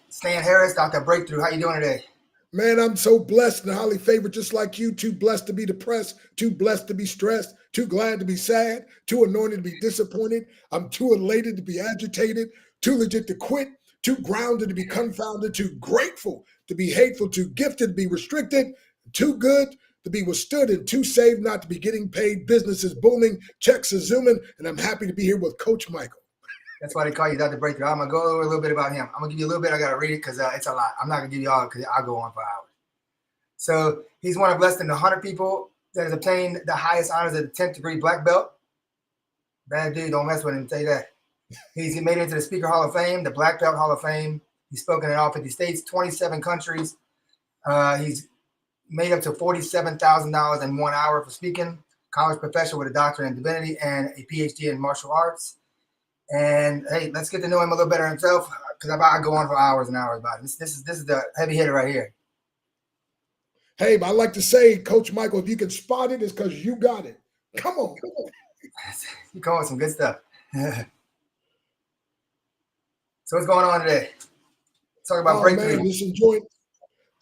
Stan Harris, Dr. Breakthrough. How you doing today? Man, I'm so blessed and highly favored, just like you. Too blessed to be depressed, too blessed to be stressed, too glad to be sad, too anointed to be disappointed. I'm too elated to be agitated, too legit to quit, too grounded to be confounded, too grateful to be hateful, too gifted to be restricted, too good to be withstood, and too saved not to be getting paid. Business is booming, checks are zooming, and I'm happy to be here with Coach Michael. That's why they call you Dr. Breakthrough. I'm going to go over a little bit about him. I'm going to give you a little bit. I got to read it because it's a lot. I'm not going to give you all because I'll go on for hours. So he's one of less than 100 people that has obtained the highest honors of the 10th degree black belt. Bad dude, don't mess with him, tell you that. He's made it into the Speaker Hall of Fame, the Black Belt Hall of Fame. He's spoken in all 50 states, 27 countries. He's made up to $47,000 in 1 hour for speaking. College professor with a doctorate in divinity and a PhD in martial arts. And hey, let's get to know him a little better himself because I go on for hours and hours about it. This is the heavy hitter right here. Hey, but I like to say, Coach Michael, if you can spot it, it's because you got it. Come on. You're going with some good stuff. So what's going on today? Let's talk about breakthrough. Man, just enjoy it.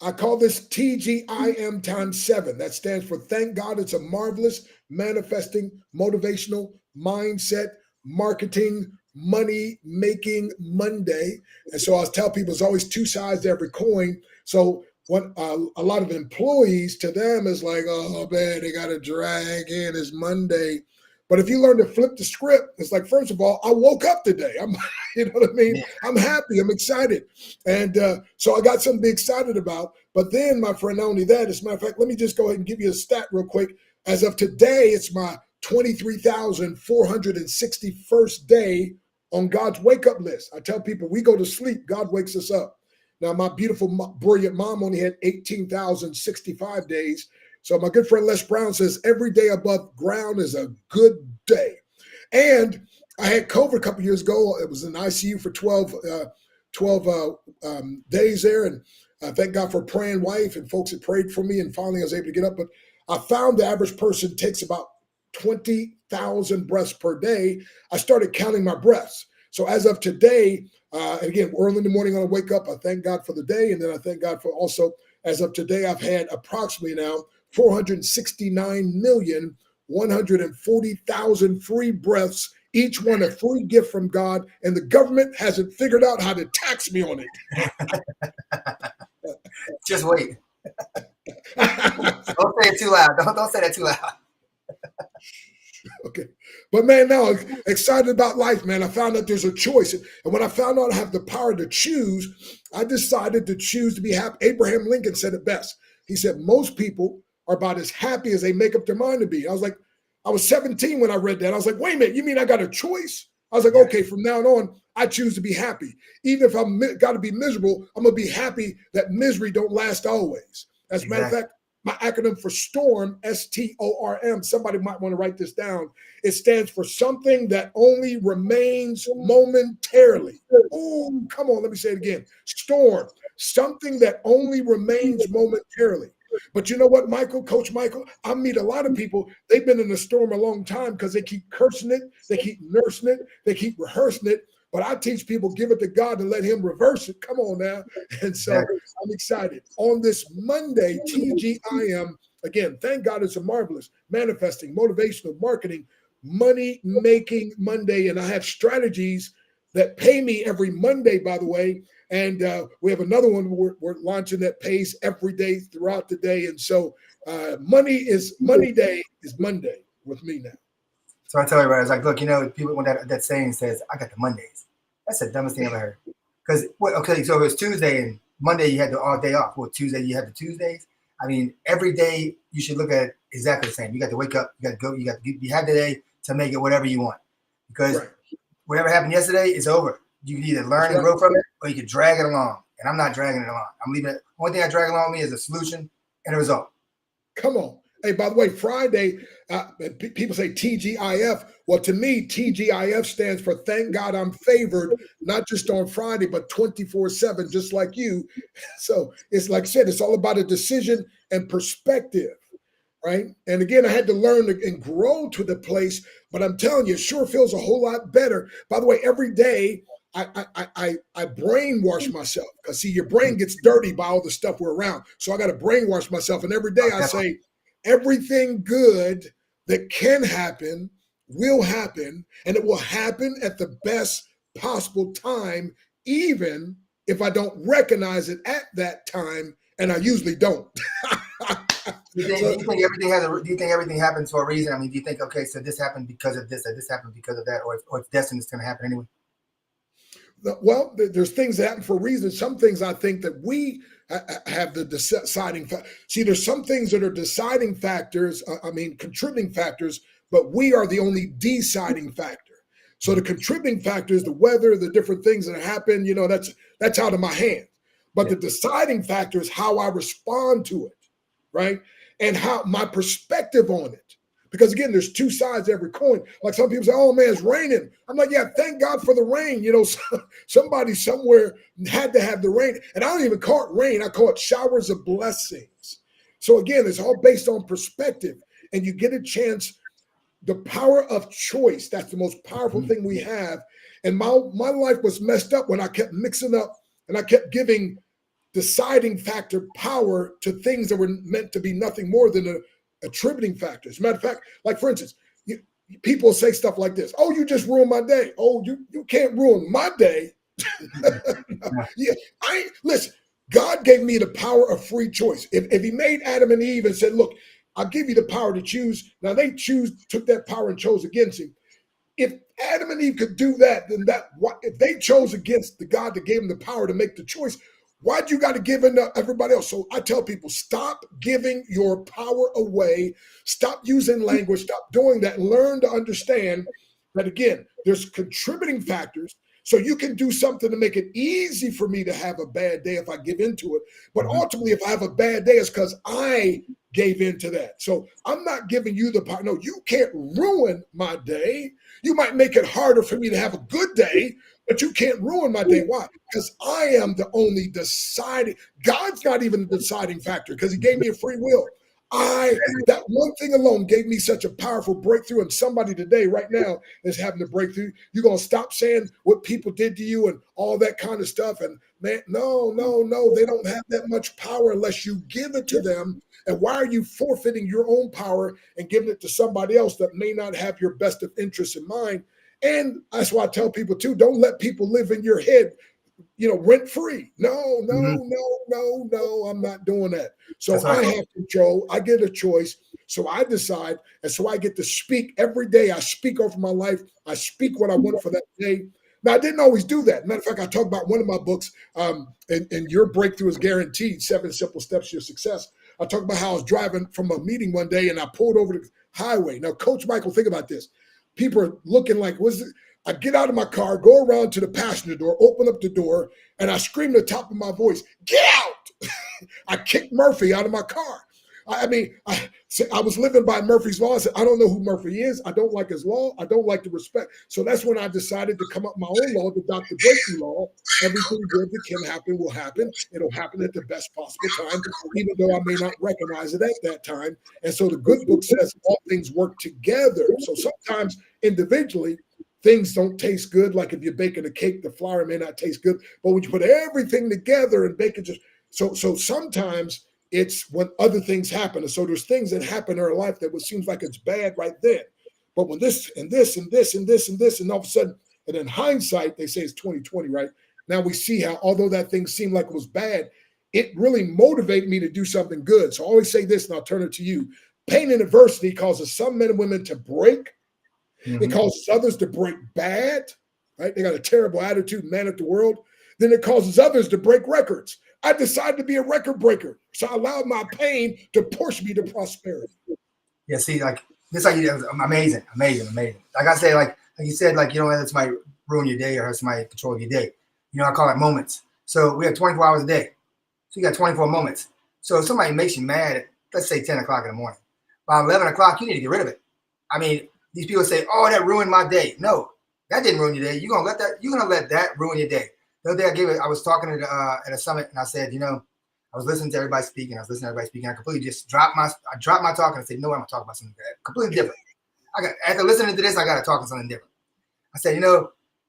I call this TGIM times 7. That stands for Thank God It's a Marvelous Manifesting Motivational Mindset Marketing Money Making Monday. And so I tell people there's always two sides to every coin. So what a lot of employees, to them is like, oh man, they got to drag in it's Monday. But if you learn to flip the script, it's like, first of all, I woke up today. You know what I mean? Yeah. I'm happy. I'm excited. And so I got something to be excited about. But then, my friend, not only that, as a matter of fact, let me just go ahead and give you a stat real quick. As of today, it's my 23,461st day on God's wake-up list. I tell people, we go to sleep, God wakes us up. Now, my beautiful, brilliant mom only had 18,065 days. So my good friend Les Brown says every day above ground is a good day. And I had COVID a couple years ago. It was in ICU for 12 days there. And thank God for a praying wife and folks that prayed for me. And finally, I was able to get up. But I found the average person takes about 20,000 breaths per day. I started counting my breaths. So as of today, again, early in the morning, I wake up. I thank God for the day. And then I thank God for also, as of today, I've had approximately now 469,140,000 free breaths, each one a free gift from God, and the government hasn't figured out how to tax me on it. Just wait. Don't say it too loud. Don't say that too loud. Okay. But man, now I'm excited about life, man. I found out there's a choice. And when I found out I have the power to choose, I decided to choose to be happy. Abraham Lincoln said it best. He said, most people are about as happy as they make up their mind to be. I was 17 when I read that. I was like, wait a minute, you mean I got a choice? I was like, okay, from now on, I choose to be happy. Even if I'm got to be miserable, I'm going to be happy that misery don't last always. As a matter of fact, my acronym for STORM, STORM, somebody might want to write this down. It stands for something that only remains momentarily. Oh, come on, let me say it again. STORM, something that only remains momentarily. But you know what, Michael, Coach Michael, I meet a lot of people, they've been in the storm a long time because they keep cursing it, they keep nursing it, they keep rehearsing it. But I teach people, give it to God and let him reverse it. Come on now. And so I'm excited. On this Monday, TGIM, again, thank God it's a marvelous, manifesting, motivational, marketing, money-making Monday. And I have strategies that pay me every Monday, by the way. And we have another one we're launching that pays every day throughout the day. And so money day is Monday with me now. So I tell everybody, I was like, look, you know, people when that saying says, I got the Mondays. That's the dumbest thing I ever heard. Because, okay, so it was Tuesday and Monday you had the all day off. Well, Tuesday you had the Tuesdays. I mean, every day you should look at it exactly the same. You got to wake up, you got to go, you have the day to make it whatever you want. Because whatever happened yesterday is over. You can either learn and grow from it or you can drag it along. And I'm not dragging it along. I'm leaving it. One thing I drag along with me is a solution and a result. Come on. Hey, by the way, Friday, people say TGIF. Well, to me, TGIF stands for Thank God I'm Favored, not just on Friday, but 24/7, just like you. So it's like I said, it's all about a decision and perspective, right? And again, I had to learn and grow to the place, but I'm telling you, it sure feels a whole lot better. By the way, every day I brainwash myself, because see, your brain gets dirty by all the stuff we're around. So I got to brainwash myself, and every day I say, everything good that can happen will happen, and it will happen at the best possible time, even if I don't recognize it at that time, and I usually don't. Do you think everything has do you think everything happens for a reason? I mean, do you think, okay, so this happened because of this, or this happened because of that, or it's destined, it's going to happen anyway? Well, there's things that happen for a reason. Some things I think that we have the deciding factor. See, there's some things that are deciding factors, contributing factors, but we are the only deciding factor. So the contributing factors, the weather, the different things that happen, that's out of my hands. But the deciding factor is how I respond to it, right? And how my perspective on it. Because again, there's two sides to every coin. Like some people say, oh man, it's raining. I'm like, yeah, thank God for the rain. Somebody somewhere had to have the rain. And I don't even call it rain. I call it showers of blessings. So again, it's all based on perspective. And you get a chance, the power of choice. That's the most powerful thing we have. And my life was messed up when I kept mixing up and I kept giving deciding factor power to things that were meant to be nothing more than attributing factors. Matter of fact, like for instance, people say stuff like this: "Oh, you just ruined my day." Oh, you can't ruin my day. Listen. God gave me the power of free choice. If He made Adam and Eve and said, "Look, I'll give you the power to choose," now they took that power and chose against Him. If Adam and Eve could do that, then if they chose against the God that gave them the power to make the choice, why'd you got to give in to everybody else? So I tell people, stop giving your power away. Stop using language. Stop doing that. Learn to understand that, again, there's contributing factors. So you can do something to make it easy for me to have a bad day if I give into it. But ultimately, if I have a bad day, it's because I gave into that. So I'm not giving you the power. No, you can't ruin my day. You might make it harder for me to have a good day, but you can't ruin my day. Why? Because I am the only deciding. God's not even the deciding factor because He gave me a free will. That one thing alone gave me such a powerful breakthrough. And somebody today, right now, is having a breakthrough. You're going to stop saying what people did to you and all that kind of stuff. And man, no, they don't have that much power unless you give it to them. And why are you forfeiting your own power and giving it to somebody else that may not have your best of interests in mind? And that's why I tell people too, don't let people live in your head, rent free. No, I'm not doing that. So I have control. I get a choice. So I decide. And so I get to speak every day. I speak over my life. I speak what I want for that day. Now, I didn't always do that. Matter of fact, I talk about one of my books, and your breakthrough is guaranteed, 7 Simple Steps to Your Success. I talk about how I was driving from a meeting one day and I pulled over the highway. Now, Coach Michael, think about this. People are looking like, what's it? I get out of my car, go around to the passenger door, open up the door, and I scream at the top of my voice, "Get out!" I kicked Murphy out of my car. I was living by Murphy's law. I said, I don't know who Murphy is. I don't like his law. I don't like the respect. So that's when I decided to come up with my own law, the Dr. Breakthrough Law. Everything good that can happen will happen. It'll happen at the best possible time, even though I may not recognize it at that time. And so the good book says all things work together. So sometimes individually, things don't taste good. Like if you're baking a cake, the flour may not taste good. But when you put everything together and bake it, so sometimes it's when other things happen. And so there's things that happen in our life that seems like it's bad right then. But when this and this and this and this and this, and all of a sudden, and in hindsight, they say it's 2020, right? Now we see how, although that thing seemed like it was bad, it really motivated me to do something good. So I always say this, and I'll turn it to you. Pain and adversity causes some men and women to break. It causes others to break bad, right? They got a terrible attitude, man at the world. Then it causes others to break records. I decided to be a record breaker. So I allowed my pain to push me to prosperity. Yeah, see, like this, like amazing. Like I say, like you said, like you don't let somebody ruin your day or have somebody control your day. I call it moments. So we have 24 hours a day. So you got 24 moments. So if somebody makes you mad at, let's say 10 o'clock in the morning, by 11 o'clock, you need to get rid of it. I mean, these people say, "Oh, that ruined my day." No, that didn't ruin your day. You're gonna let that ruin your day. The other day I was talking at a summit, and I said, I was listening to everybody speaking. I completely just dropped my talk and I said, "No, I'm gonna talk about something completely different." After listening to this, I got to talk about something different. I said,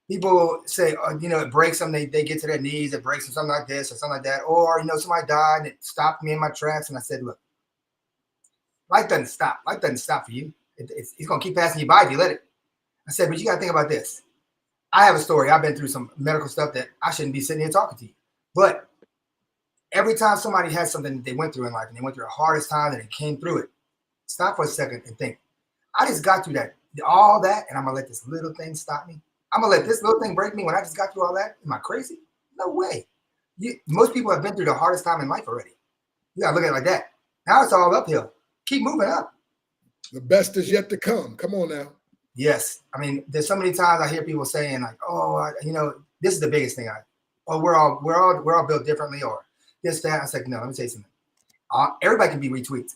people say, it breaks them. They get to their knees, it breaks them, something like this or something like that. Or, somebody died and it stopped me in my tracks. And I said, look, life doesn't stop. Life doesn't stop for you. It's going to keep passing you by if you let it. I said, but you got to think about this. I have a story. I've been through some medical stuff that I shouldn't be sitting here talking to you. But every time somebody has something that they went through in life and they went through the hardest time and they came through it, stop for a second and think, I just got through all that, and I'm going to let this little thing stop me? I'm going to let this little thing break me when I just got through all that? Am I crazy? No way. Most people have been through the hardest time in life already. You got to look at it like that. Now it's all uphill. Keep moving up. The best is yet to come. Come on now. Yes. I mean, there's so many times I hear people saying like, oh, this is the biggest thing. We're all built differently, or this, that. I was like, no, let me tell you something. Everybody can be retweeted.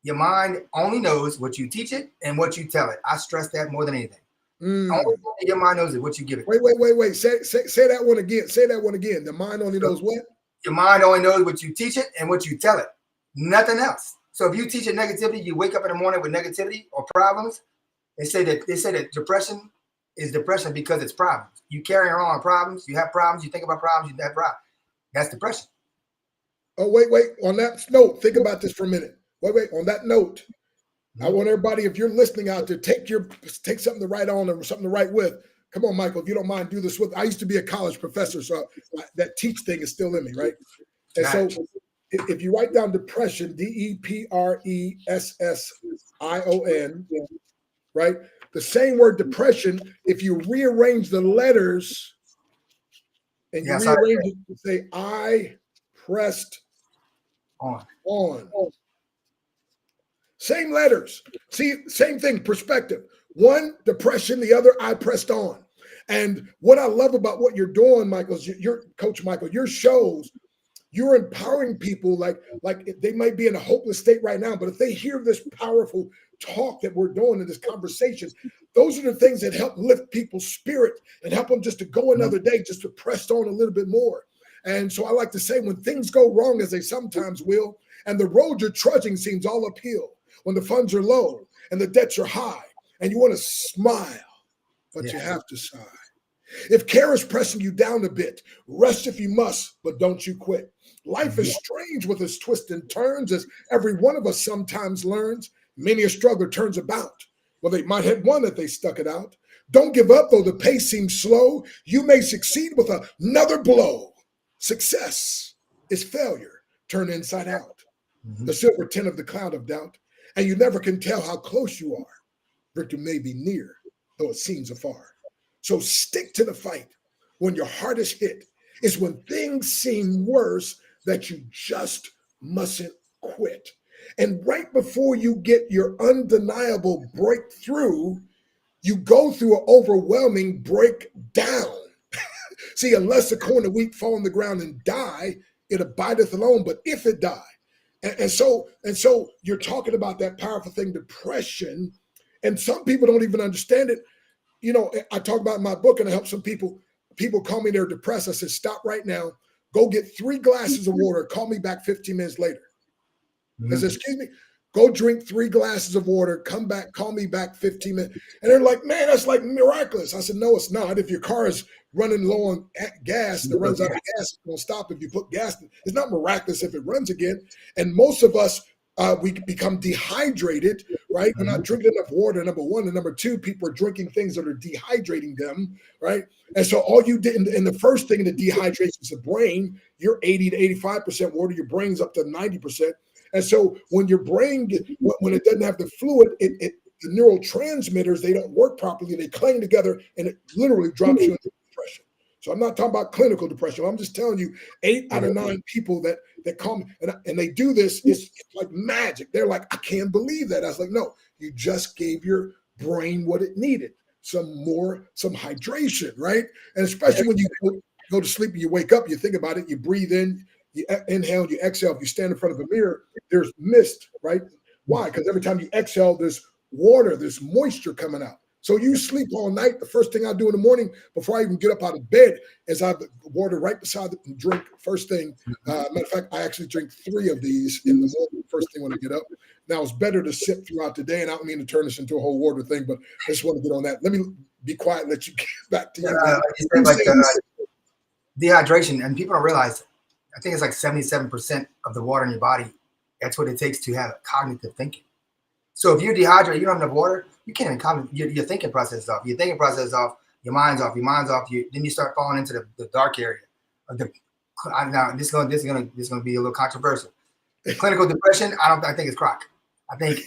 Your mind only knows what you teach it and what you tell it. I stress that more than anything. Only thing your mind knows is what you give it. Wait. Say that one again. Say that one again. The mind only knows what? Your mind only knows what you teach it and what you tell it. Nothing else. So if you teach it negativity, you wake up in the morning with negativity or problems. They say that depression is depression because it's problems. You carry around problems. You have problems. You think about problems. You have problems. That's depression. Oh, wait. On that note, think about this for a minute. Wait. On that note, I want everybody, if you're listening out there, take something to write on or something to write with. Come on, Michael, if you don't mind, do this with. I used to be a college professor, so that teach thing is still in me, right? And so if you write down depression, DEPRESSION, right? The same word depression, if you rearrange the letters and you rearrange it to say I pressed on. Same letters. See, same thing, perspective. One, depression, the other, I pressed on. And what I love about what you're doing, Michael, is Coach Michael, your shows, you're empowering people like they might be in a hopeless state right now, but if they hear this powerful talk that we're doing in this conversation, those are the things that help lift people's spirit and help them just to go another day, just to press on a little bit more. And so I like to say, when things go wrong, as they sometimes will, and the road you're trudging seems all uphill, when the funds are low and the debts are high, and you want to smile, but you have to sigh. If care is pressing you down a bit, rest if you must, but don't you quit. Life is strange with its twists and turns, as every one of us sometimes learns. Many a struggler turns about. Well, they might have one that they stuck it out. Don't give up, though the pace seems slow. You may succeed with another blow. Success is failure turned inside out. The silver tint of the cloud of doubt. And you never can tell how close you are. Victory may be near, though it seems afar. So stick to the fight. When your heart is hit, is when things seem worse, that you just mustn't quit. And right before you get your undeniable breakthrough, you go through an overwhelming breakdown. See, unless the corn of wheat fall on the ground and die, it abideth alone. But if it die, and so you're talking about that powerful thing, depression, and some people don't even understand it. I talk about in my book, and I help some people. People call me, they're depressed. I said, stop right now. Go get 3 glasses of water. Call me back 15 minutes later. I said, excuse me, go drink 3 glasses of water. Come back, call me back 15 minutes. And they're like, man, that's like miraculous. I said, no, it's not. If your car is running low on gas and it runs out of gas, it's going to stop if you put gas in. It's not miraculous if it runs again. And most of us, we become dehydrated, right? We're not drinking enough water, number one. And number two, people are drinking things that are dehydrating them, right? And so all you did in the first thing, the dehydration is the brain. You're 80 to 85% water. Your brain's up to 90%. And so when your brain, when it doesn't have the fluid, the neurotransmitters, they don't work properly. They cling together, and it literally drops you into depression. So I'm not talking about clinical depression. I'm just telling you, 8 out of 9 people that call me, and they do this, it's like magic. They're like, I can't believe that. I was like, no, you just gave your brain what it needed, some hydration, right? And especially when you go to sleep and you wake up, you think about it, you breathe in, you inhale, you exhale. If you stand in front of a mirror, there's mist, right? Why? Because every time you exhale, there's water, there's moisture coming out. So you sleep all night. The first thing I do in the morning before I even get up out of bed is I have the water right beside it and drink first thing. Matter of fact, I actually drink 3 of these in the morning, first thing when I get up. Now, it's better to sip throughout the day, and I don't mean to turn this into a whole water thing, but I just want to get on that. Let me be quiet, let you get back to you. Like you said, like dehydration, and people don't realize. I think it's like 77% of the water in your body. That's what it takes to have cognitive thinking. So if you're dehydrated, you don't have enough water, you can't even your thinking process is off. Your thinking process is off. Your mind's off. Your mind's off. Then you start falling into the dark area. Now this is gonna be a little controversial. Clinical depression. I think it's crock. I think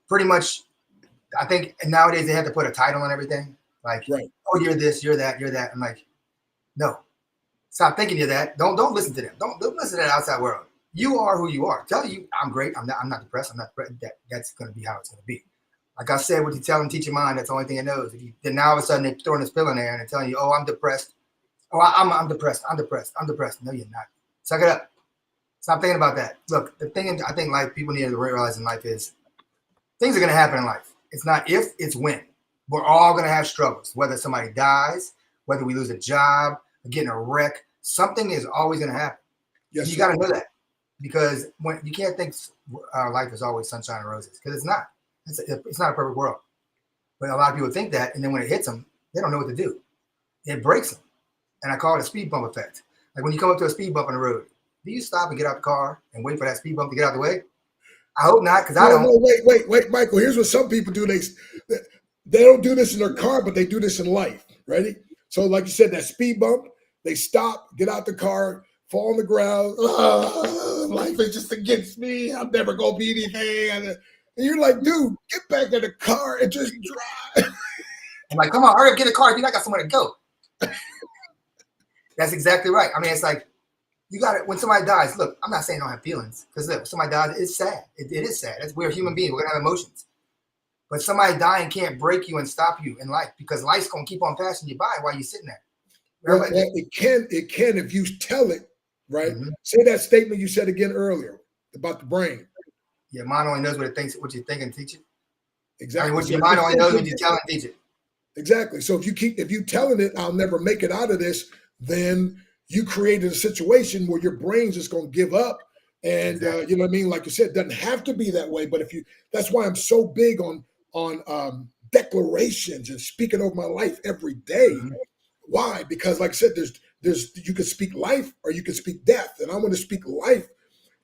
pretty much. I think nowadays they have to put a title on everything. Like, right. Oh, you're this, you're that, you're that. I'm like, no. Stop thinking you're that. Don't listen to them. Don't listen to that outside world. You are who you are. Tell you I'm great. I'm not depressed. I'm not threatened. That's going to be how it's going to be. Like I said, what you tell them, teach your mind. That's the only thing it knows. Then now all of a sudden they're throwing this pill in there and they're telling you, oh, I'm depressed. Oh, I'm depressed. I'm depressed. I'm depressed. No, you're not. Suck it up. Stop thinking about that. Look, the thing I think life people need to realize in life is things are going to happen in life. It's not if, it's when. We're all going to have struggles. Whether somebody dies, whether we lose a job, get in a wreck, something is always going to happen. Yes, you got to know that, because when you can't think life is always sunshine and roses, because it's not. It's not a perfect world. But a lot of people think that, and then when it hits them, they don't know what to do. It breaks them, and I call it a speed bump effect. Like when you come up to a speed bump on the road, do you stop and get out the car and wait for that speed bump to get out of the way? I hope not, because I don't. No, wait, Michael. Here's what some people do. They don't do this in their car, but they do this in life. Ready? So, like you said, that speed bump, they stop, get out the car, fall on the ground. Life is just against me. I'm never gonna be anything. And you're like, dude, get back in the car and just drive. I'm like, come on, hurry up, get a car. If you not got somewhere to go. That's exactly right. I mean, it's like you got it when somebody dies. Look, I'm not saying don't have feelings, because look, somebody dies, it's sad. It is sad. We're human beings. We're gonna have emotions. But somebody dying can't break you and stop you in life, because life's gonna keep on passing you by while you're sitting there. Well, it can if you tell it, right? Mm-hmm. Say that statement you said again earlier about the brain. Your mind only knows what it thinks, what you think and teach it. Exactly. I mean, what your mind only knows what you tell and teach it. Exactly. So if you telling it, I'll never make it out of this, then you created a situation where your brain's just going to give up. And exactly. You know what I mean? Like you said, it doesn't have to be that way. But that's why I'm so big on declarations and speaking over my life every day. Mm-hmm. Why? Because like I said, there's you can speak life or you can speak death. And I want to speak life.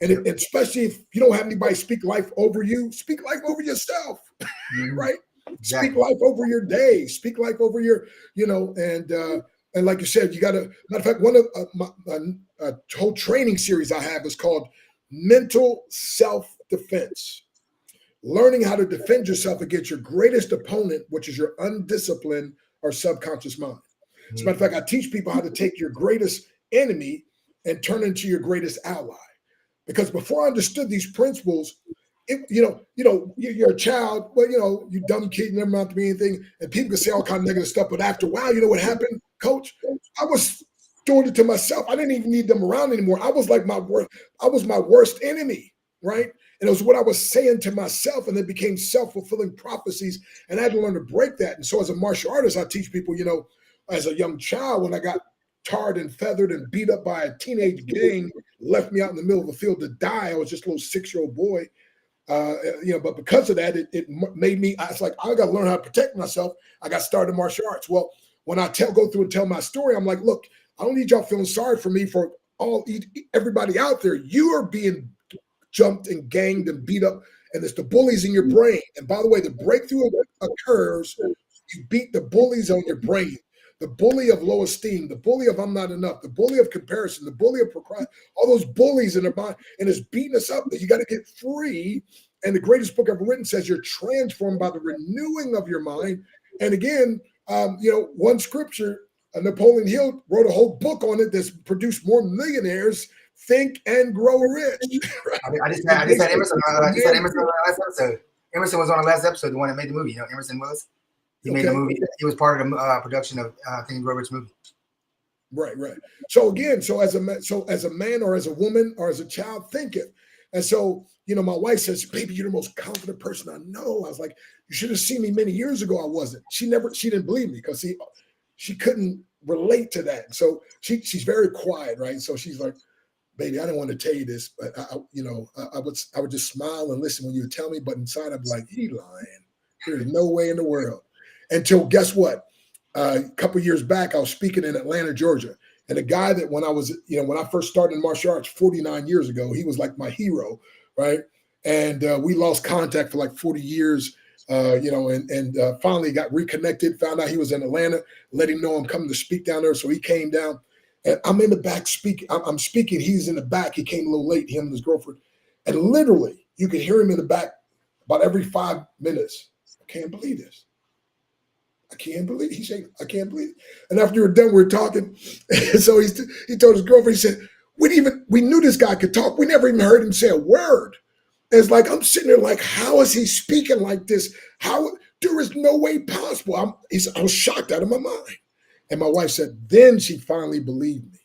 And especially if you don't have anybody speak life over you, speak life over yourself, mm-hmm. right? Exactly. Speak life over your day. Speak life over your, and like you said, you got to, matter of fact, one of a whole training series I have is called Mental Self-Defense. Learning how to defend yourself against your greatest opponent, which is your undisciplined or subconscious mind. As a matter of fact, I teach people how to take your greatest enemy and turn it into your greatest ally. Because before I understood these principles, you're a child, well, you dumb kid, you never amount to be anything, and people can say all kind of negative stuff. But after a while, you know what happened, Coach? I was doing it to myself. I didn't even need them around anymore. I was like my worst enemy, right? And it was what I was saying to myself, and it became self-fulfilling prophecies. And I had to learn to break that. And so, as a martial artist, I teach people, as a young child, when I got tarred and feathered and beat up by a teenage gang, left me out in the middle of the field to die. I was just a little 6-year-old boy. But because of that, it made me, I was like, I got to learn how to protect myself. I got started in martial arts. Well, when I go through and tell my story, I'm like, look, I don't need y'all feeling sorry for me, for everybody out there. You are being jumped and ganged and beat up, and it's the bullies in your brain. And by the way, the breakthrough occurs, you beat the bullies on your brain. The bully of low esteem, the bully of I'm not enough, the bully of comparison, the bully of procrastination, all those bullies in their mind, and it's beating us up that you got to get free. And the greatest book ever written says you're transformed by the renewing of your mind. And again, one scripture, Napoleon Hill wrote a whole book on it that's produced more millionaires. Think and Grow Rich. I just had Emerson. I just had Emerson on the last episode. Emerson was on the last episode, the one that made the movie. Emerson Willis. He made the movie. He was part of the production of Think and Grow Rich movie. Right. So again, as a man or as a woman or as a child, think it. And so, my wife says, "Baby, you're the most confident person I know." I was like, "You should have seen me many years ago. I wasn't." She didn't believe me because she couldn't relate to that. And so she's very quiet, right? So she's like, "Baby, I didn't want to tell you this, but I would just smile and listen when you would tell me, but inside I'd be like, he lying. There's no way in the world." Until guess what? a couple of years back, I was speaking in Atlanta, Georgia. And a guy that when I first started in martial arts 49 years ago, he was like my hero, right? And we lost contact for like 40 years, and finally got reconnected, found out he was in Atlanta, let him know I'm coming to speak down there. So he came down and I'm in the back speaking. I'm speaking. He's in the back. He came a little late, him and his girlfriend. And literally, you can hear him in the back about every 5 minutes. I can't believe this. I can't believe it. He said, I can't believe it. And after we were done, we were talking. So he told his girlfriend, he said, we knew this guy could talk. We never even heard him say a word. It's like, I'm sitting there like, how is he speaking like this? There is no way possible. I was shocked out of my mind. And my wife said, then she finally believed me.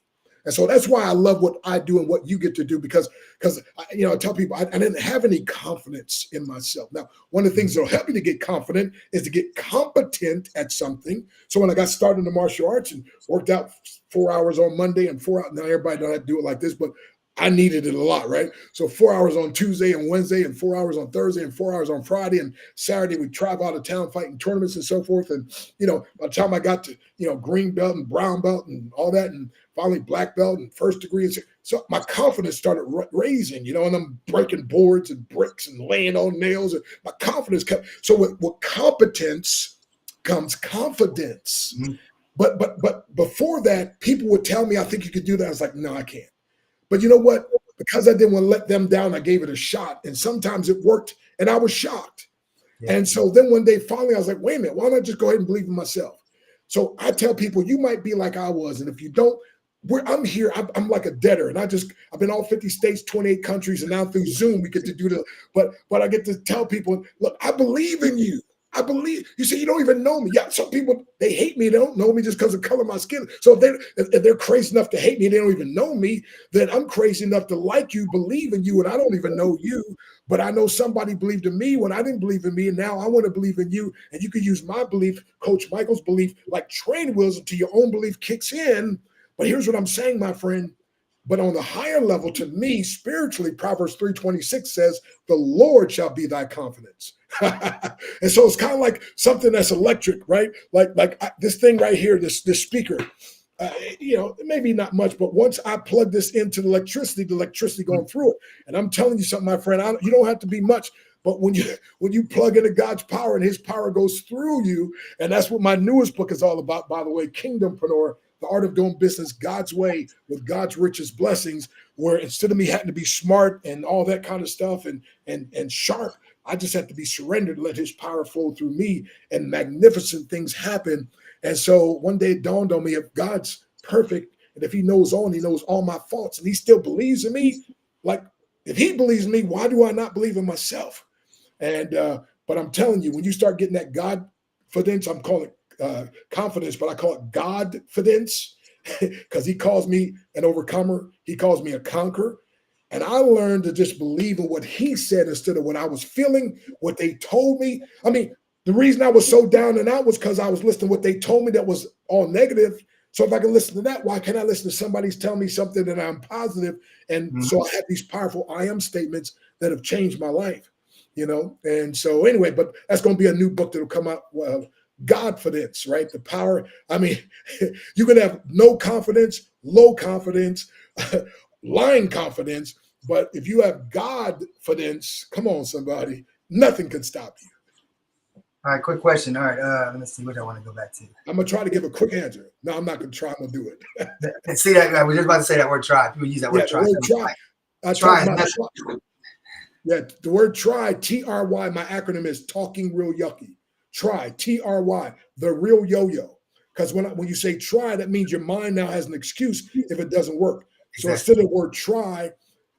And so that's why I love what I do and what you get to do, because I tell people I didn't have any confidence in myself. Now, one of the things that'll help me to get confident is to get competent at something. So when I got started in the martial arts and worked out 4 hours on Monday and 4 hours, now everybody don't have to do it like this, but I needed it a lot, right? So 4 hours on Tuesday and Wednesday and 4 hours on Thursday and 4 hours on Friday, and Saturday we travel out of town fighting tournaments and so forth. And, by the time I got to, green belt and brown belt and all that, and finally black belt and first degree. So my confidence started raising, and I'm breaking boards and bricks and laying on nails. And my confidence kept. So with competence comes confidence. Mm-hmm. But before that, people would tell me, I think you could do that. I was like, no, I can't. But you know what? Because I didn't want to let them down, I gave it a shot. And sometimes it worked, and I was shocked. Yeah. And so then one day, finally, I was like, wait a minute, why don't I just go ahead and believe in myself? So I tell people, you might be like I was. And if you don't, I'm here. I'm like a debtor. And I've been all 50 states, 28 countries. And now through Zoom, we get to do but I get to tell people, look, I believe in you. I believe. You say you don't even know me. Yeah, some people, they hate me. They don't know me just because of the color of my skin. So if they're crazy enough to hate me, they don't even know me, then I'm crazy enough to like you, believe in you, and I don't even know you. But I know somebody believed in me when I didn't believe in me, and now I want to believe in you. And you can use my belief, Coach Michael's belief, like training wheels until your own belief kicks in. But here's what I'm saying, my friend. But on the higher level, to me, spiritually, Proverbs 3:26 says, the Lord shall be thy confidence. And so it's kind of like something that's electric, right? This thing right here, this speaker, maybe not much, but once I plug this into the electricity going through it. And I'm telling you something, my friend, you don't have to be much. But when you plug into God's power and his power goes through you, and that's what my newest book is all about, by the way, Kingdompreneur, The Art of Doing Business God's Way with God's Richest Blessings, where instead of me having to be smart and all that kind of stuff and sharp, I just have to be surrendered, let his power flow through me, and magnificent things happen. And so one day it dawned on me, if God's perfect, and if he knows all my faults, and he still believes in me, like if he believes in me, why do I not believe in myself? And but I'm telling you, when you start getting that Godfidence, I'm calling it confidence, but I call it Godfidence because he calls me an overcomer. He calls me a conqueror. And I learned to just believe in what he said instead of what I was feeling, what they told me. I mean, the reason I was so down and out was because I was listening to what they told me that was all negative. So if I can listen to that, why can't I listen to somebody's telling me something that I'm positive? And so I have these powerful I am statements that have changed my life, And so anyway, but that's going to be a new book that'll come out. Godfidence, right? The power. I mean, you can have no confidence, low confidence, lying confidence, but if you have Godfidence, come on, somebody, nothing can stop you. All right, quick question. All right, let me see what I want to go back to. I'm gonna try to give a quick answer. No, I'm not gonna try. I'm gonna do it. And see that I was just about to say that word try. People use that word try. Try. Yeah, the word try, TRY. My acronym is talking real yucky. Try, TRY, the real yo-yo. Because when you say try, that means your mind now has an excuse if it doesn't work. So instead of the word try,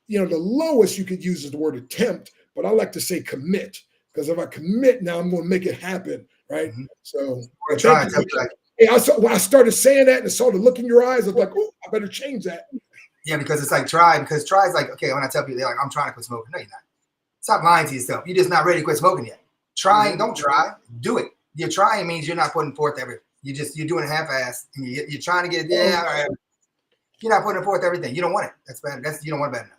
the lowest you could use is the word attempt, but I like to say commit, because if I commit now, I'm going to make it happen, right? Mm-hmm. So when I started saying that and I saw the look in your eyes, I was like, oh, I better change that. Yeah, because it's like try, because try is like, okay, when I tell people, they're like, I'm trying to quit smoking. No, you're not. Stop lying to yourself. You're just not ready to quit smoking yet. Try, don't try, do it. You're trying means you're not putting forth everything. You're doing it half-assed, and you're trying to get it. Yeah, all right. You're not putting forth everything. You don't want it. That's bad. You don't want it bad enough.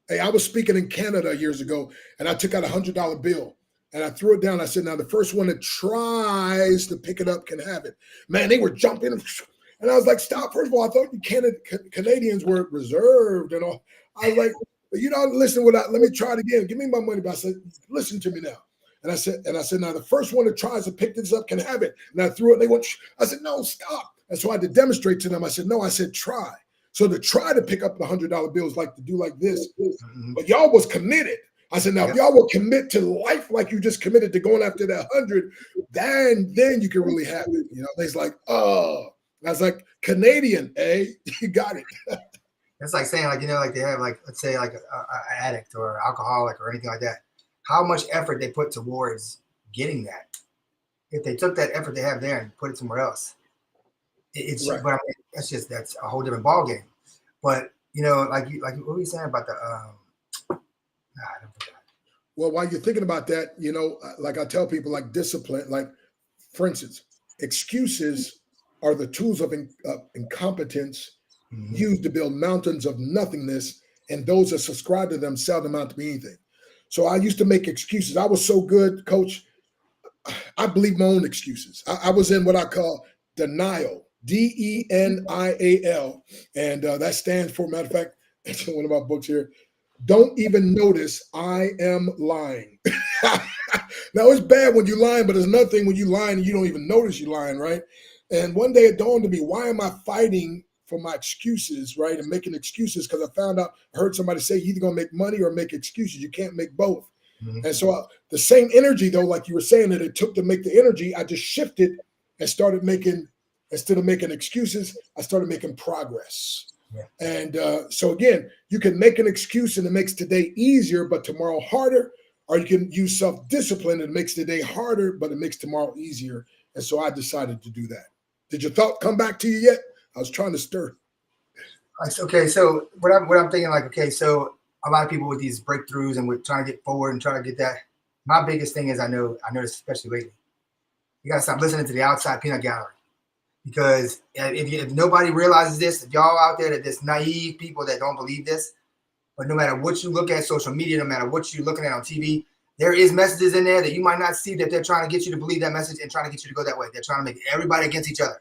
Hey, I was speaking in Canada years ago, and I took out $100 bill, And I threw it down. I said, now the first one that tries to pick it up can have it. Man, they were jumping. And I was like, stop. First of all, I thought Canadians were reserved and all. I was like, listen, let me try it again. Give me my money. But I said, listen to me now. And I said, now the first one that tries to pick this up can have it. And I threw it and they went, I said, no, stop. And so I had to demonstrate to them. I said, no, I said, try. So to try to pick up the $100 bills, like to do like this, but y'all was committed. I said, now if y'all will commit to life like you just committed to going after that 100, then you can really have it. They's like, oh. I was like, Canadian, you got it. It's like saying, like, like they have, like, let's say, like an addict or alcoholic or anything like that. How much effort they put towards getting that. If they took that effort they have there and put it somewhere else, it's right. But I mean, that's a whole different ball game. But like what were you saying about the I don't forget. Well, while you're thinking about that, like I tell people, like discipline, like for instance, excuses are the tools of incompetence used to build mountains of nothingness, and those that subscribe to them seldom amount to be anything. So I used to make excuses. I was so good, Coach. I believe my own excuses. I was in what I call denial. DENIAL, and that stands for, matter of fact, it's one of my books here. Don't even notice I am lying. Now it's bad when you're lying, but it's another thing when you're lying and you don't even notice you're lying, right? And one day it dawned on me, why am I fighting for my excuses, right? And making excuses because I heard somebody say you either gonna make money or make excuses. You can't make both. And so the same energy, though, like you were saying, that it took to make the energy, I just shifted and started making. Instead of making excuses, I started making progress. Yeah. And so again, you can make an excuse and it makes today easier, but tomorrow harder, or you can use self-discipline and it makes today harder, but it makes tomorrow easier. And so I decided to do that. Did your thought come back to you yet? I was trying to stir. Okay, so what I'm thinking, like, okay, so a lot of people with these breakthroughs and we're trying to get forward and trying to get that. My biggest thing is I noticed especially lately, you got to stop listening to the outside peanut gallery. Because if nobody realizes this, if y'all out there that there's naive people that don't believe this, but no matter what you look at social media, no matter what you're looking at on TV, there is messages in there that you might not see that they're trying to get you to believe that message and trying to get you to go that way. They're trying to make everybody against each other.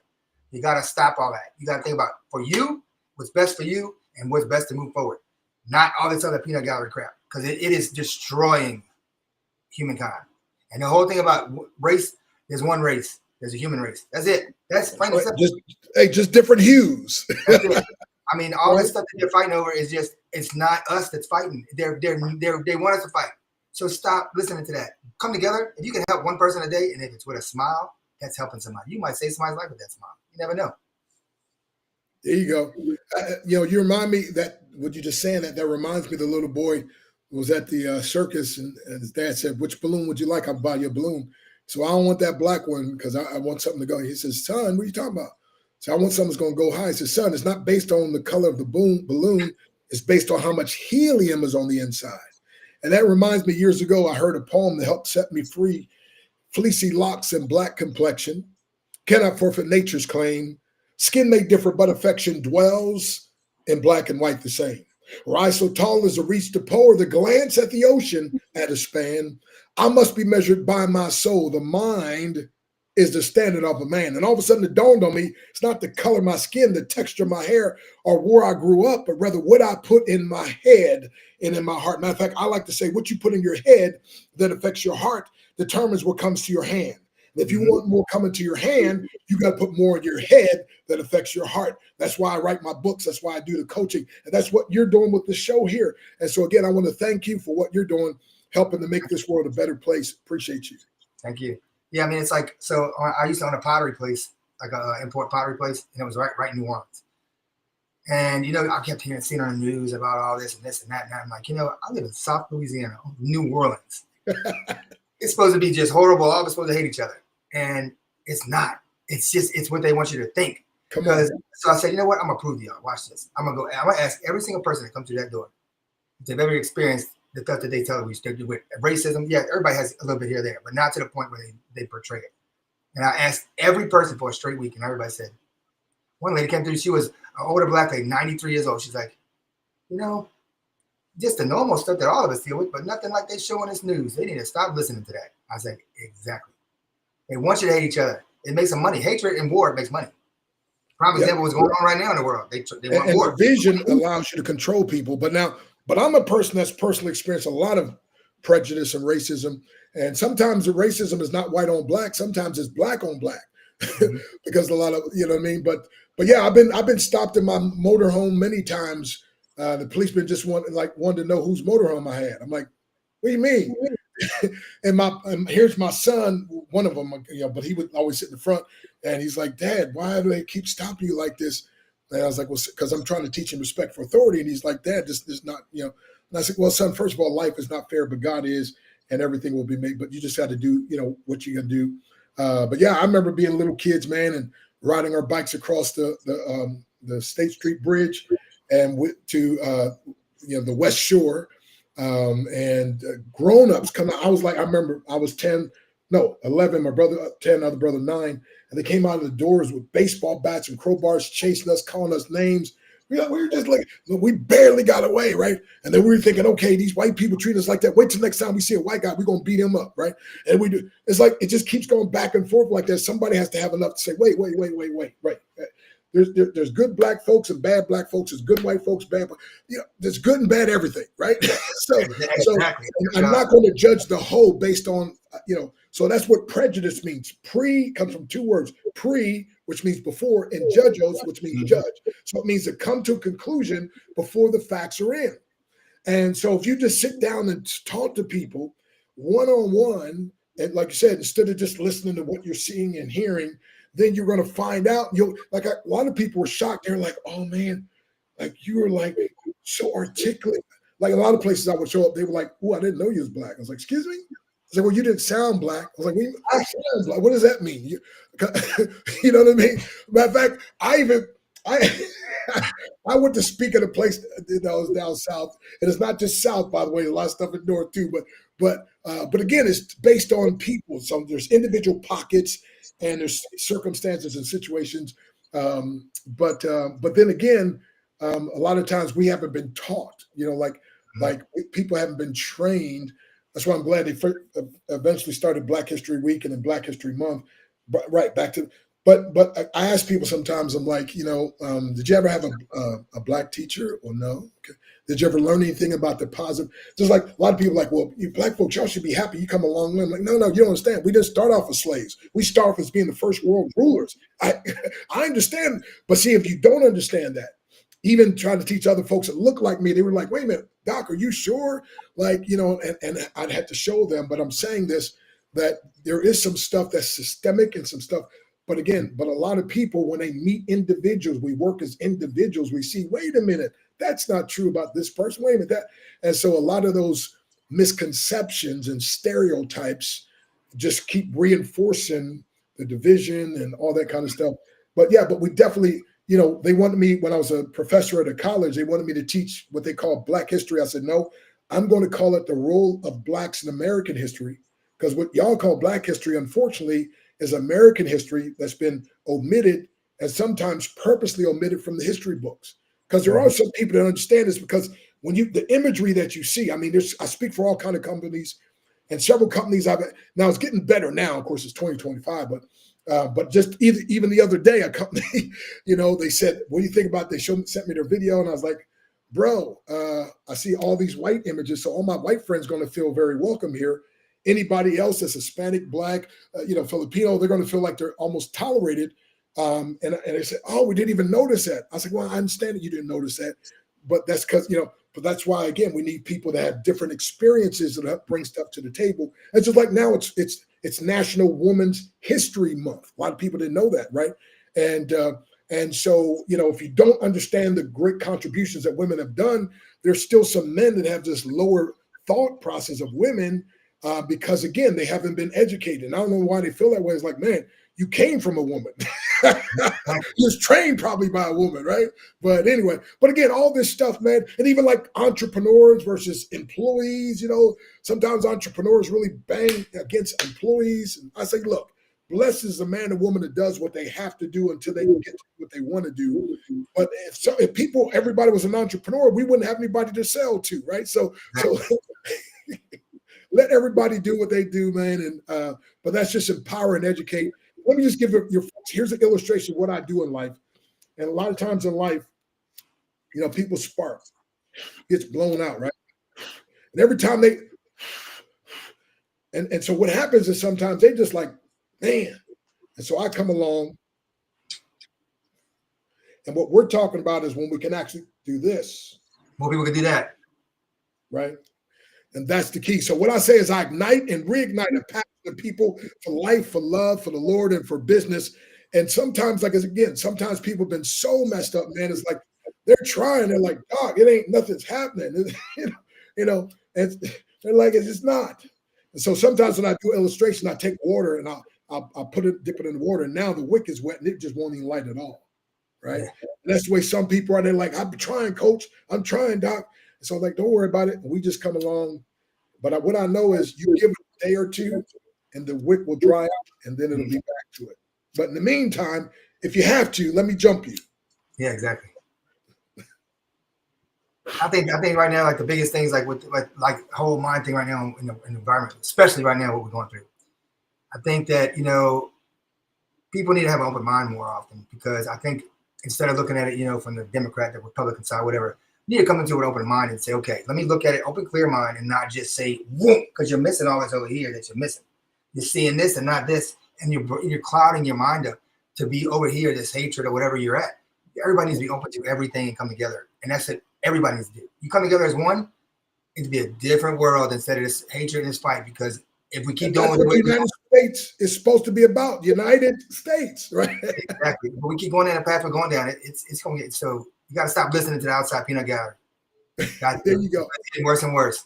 You got to stop all that. You got to think about for you, what's best for you and what's best to move forward. Not all this other peanut gallery crap, because it is destroying humankind. And the whole thing about race, there's one race. There's a human race. That's it. That's plain and simple. Just different hues. That's it. I mean, all this stuff that they're fighting over is it's not us that's fighting. They want us to fight. So stop listening to that. Come together. If you can help one person a day, and if it's with a smile, that's helping somebody. You might save somebody's life with that smile. You never know. There you go. You remind me that what you just saying that reminds me of the little boy who was at the circus, and his dad said, "Which balloon would you like? I'll buy you a balloon." So I don't want that black one because I want something to go. He says, son, what are you talking about? So I want something that's going to go high. He says, son, it's not based on the color of the balloon. It's based on how much helium is on the inside. And that reminds me, years ago, I heard a poem that helped set me free. Fleecy locks and black complexion cannot forfeit nature's claim. Skin may differ, but affection dwells in black and white the same. Rise so tall as to reach the pole, the glance at the ocean at a span. I must be measured by my soul. The mind is the standard of a man. And all of a sudden it dawned on me, it's not the color of my skin, the texture of my hair, or where I grew up, but rather what I put in my head and in my heart. Matter of fact, I like to say what you put in your head that affects your heart determines what comes to your hand. If you want more coming to your hand, you got to put more in your head that affects your heart. That's why I write my books. That's why I do the coaching. And that's what you're doing with the show here. And so again, I want to thank you for what you're doing, helping to make this world a better place. Appreciate you. Thank you. Yeah, I mean, it's like, so I used to own a pottery place, like an import pottery place, and it was right in New Orleans. And, I kept seeing on the news about all this and this and that. And I'm like, I live in South Louisiana, New Orleans. It's supposed to be just horrible. All of us supposed to hate each other. And it's not. It's what they want you to think. So I said, you know what? I'm going to prove to y'all. Watch this. I'm going to ask every single person that comes through that door if they've ever experienced the stuff that they tell you with racism. Yeah, everybody has a little bit here or there, but not to the point where they portray it. And I asked every person for a straight week, and everybody said, one lady came through. She was an older black lady, 93 years old. She's like, just the normal stuff that all of us deal with, but nothing like they show on this news. They need to stop listening to that. I say, exactly. They want you to hate each other. It makes them money. Hatred and war makes money. Prime example, what's going on right now in the world. They want and war. division allows you to control people. But I'm a person that's personally experienced a lot of prejudice and racism. And sometimes the racism is not white on black. Sometimes it's black on black, because a lot of, you know what I mean. But yeah, I've been stopped in my motorhome many times. The policeman just wanted to know whose motorhome I had. I'm like, what do you mean? and here's my son, one of them, but he would always sit in the front, and he's like, Dad, why do they keep stopping you like this? And I was like, well, because I'm trying to teach him respect for authority. And he's like, Dad, this is not, And I said, well, son, first of all, life is not fair, but God is, and everything will be made. But you just got to do, what you're gonna do. But yeah, I remember being little kids, man, and riding our bikes across the State Street Bridge and to the West Shore. And grown-ups come out. I remember I was 11, my brother 10, other brother 9, and they came out of the doors with baseball bats and crowbars, chasing us, calling us names. We were just like, we barely got away, right? And then we were thinking, okay, these white people treat us like that. Wait till next time we see a white guy, we're gonna beat him up, right? And we do. It's like it just keeps going back and forth like that. Somebody has to have enough to say, wait, right? There's good black folks and bad black folks. There's good white folks, bad. There's good and bad everything, right? so I'm not going to judge the whole based on So that's what prejudice means. Pre comes from two words: pre, which means before, and judgos, which means judge. So it means to come to a conclusion before the facts are in. And so if you just sit down and talk to people one on one, and like you said, instead of just listening to what you're seeing and hearing, then you're going to find out. A lot of people were shocked. They're like, "Oh man, like you were like so articulate." Like a lot of places I would show up, they were like, "Oh, I didn't know you was black." I was like, "Excuse me?" I was like, "Well, you didn't sound black." I was like, "I sound black. What does that mean?" You know what I mean? Matter of fact, I went to speak at a place that was down south, and it's not just south, by the way. There's a lot of stuff in north too, but again, it's based on people. So there's individual pockets, and there's circumstances and situations. But then again, a lot of times we haven't been taught. Like people haven't been trained. That's why I'm glad they eventually started Black History Week and then Black History Month. But right back to. But I ask people sometimes, I'm like, did you ever have a black teacher or no? Okay. Did you ever learn anything about the positive? Just like a lot of people are like, well, you black folks, y'all should be happy. You come a long way. I'm like, no, you don't understand. We didn't start off as slaves. We start off as being the first world rulers. I understand. But see, if you don't understand that, even trying to teach other folks that look like me, they were like, wait a minute, Doc, are you sure? And I'd have to show them. But I'm saying this, that there is some stuff that's systemic and some stuff. But a lot of people, when they meet individuals, we work as individuals, we see, wait a minute, that's not true about this person. Wait a minute, that. And so a lot of those misconceptions and stereotypes just keep reinforcing the division and all that kind of stuff. But we definitely, they wanted me, when I was a professor at a college, they wanted me to teach what they call Black history. I said, no, I'm going to call it the role of Blacks in American history. Because what y'all call Black history, unfortunately, is American history that's been omitted and sometimes purposely omitted from the history books. Because there are some people that understand this, because when the imagery that you see, I mean, I speak for all kind of companies, and several companies now it's getting better now. Of course, it's 2025, but just even the other day, a company, they said, what do you think about, sent me their video, and I was like, bro, I see all these white images, so all my white friends going to feel very welcome here. Anybody else that's Hispanic, Black, Filipino, they're going to feel like they're almost tolerated. And they said, oh, we didn't even notice that. I was like, well, I understand that you didn't notice that, but that's because, but that's why, again, we need people that have different experiences that help bring stuff to the table. It's just like now it's National Women's History Month. A lot of people didn't know that, right? And so, if you don't understand the great contributions that women have done, there's still some men that have this lower thought process of women, because again, they haven't been educated. And I don't know why they feel that way. It's like, man, you came from a woman. You was trained probably by a woman, right? But anyway, but again, all this stuff, man, and even like entrepreneurs versus employees, sometimes entrepreneurs really bang against employees. And I say, look, blesses the man and woman that does what they have to do until they can get to what they want to do. But if everybody was an entrepreneur, we wouldn't have anybody to sell to, right? So let everybody do what they do, man. And but that's just empower and educate. Let me just give your here's an illustration of what I do in life. And a lot of times in life, people's spark gets blown out, right? And every time and so what happens is sometimes they just like, man. And so I come along, and what we're talking about is when we can actually do this. More people can do that. Right? And that's the key. So what I say is I ignite and reignite a passion of people for life, for love, for the Lord, and for business. And sometimes, sometimes people have been so messed up, man. It's like they're trying. They're like, dog, it ain't nothing's happening. And they're like, it's just not. And so sometimes when I do illustration, I take water and I'll dip it in the water. And now the wick is wet and it just won't even light at all. Right. Yeah. And that's the way some people are. They're like, I'm trying, coach. I'm trying, doc. So I'm like, don't worry about it. And we just come along. But what I know is you give it a day or two and the wick will dry out and then it'll be back to it. But in the meantime, if you have to, let me jump you. Yeah, exactly. I think right now, like the biggest things, like with like whole mind thing right now in the environment, especially right now what we're going through. I think that people need to have an open mind more often, because I think instead of looking at it, from the Democrat, the Republican side, whatever, you need to come into it with an open mind and say, okay, let me look at it, open, clear mind, and not just say, whoop, because you're missing all this over here that you're missing. You're seeing this and not this, and you're clouding your mind up to be over here, this hatred or whatever you're at. Everybody needs to be open to everything and come together, and that's it. Everybody needs to do. You come together as one, it'd be a different world instead of this hatred and this fight. Because if we keep doing what the United States is supposed to be about, United States, right? Exactly. But we keep going down the path we're going down. It's going to get so. You got to stop listening to the outside peanut gallery. There you go. It's getting worse and worse.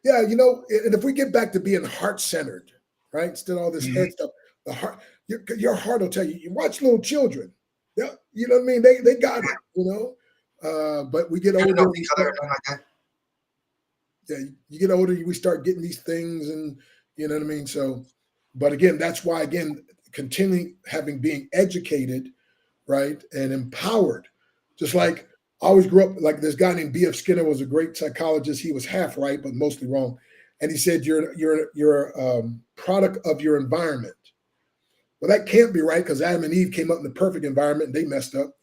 Yeah, and if we get back to being heart-centered, right? Instead of all this head stuff, the heart, your heart will tell you. You watch little children. Yeah, you know what I mean? They got it, but we get older. Yeah, you get older, we start getting these things, and you know what I mean? So, but again, that's why, continuing being educated, right, and empowered. Just like I always grew up, like this guy named B.F. Skinner was a great psychologist. He was half right, but mostly wrong. And he said, you're a product of your environment. Well, that can't be right, because Adam and Eve came up in the perfect environment and they messed up.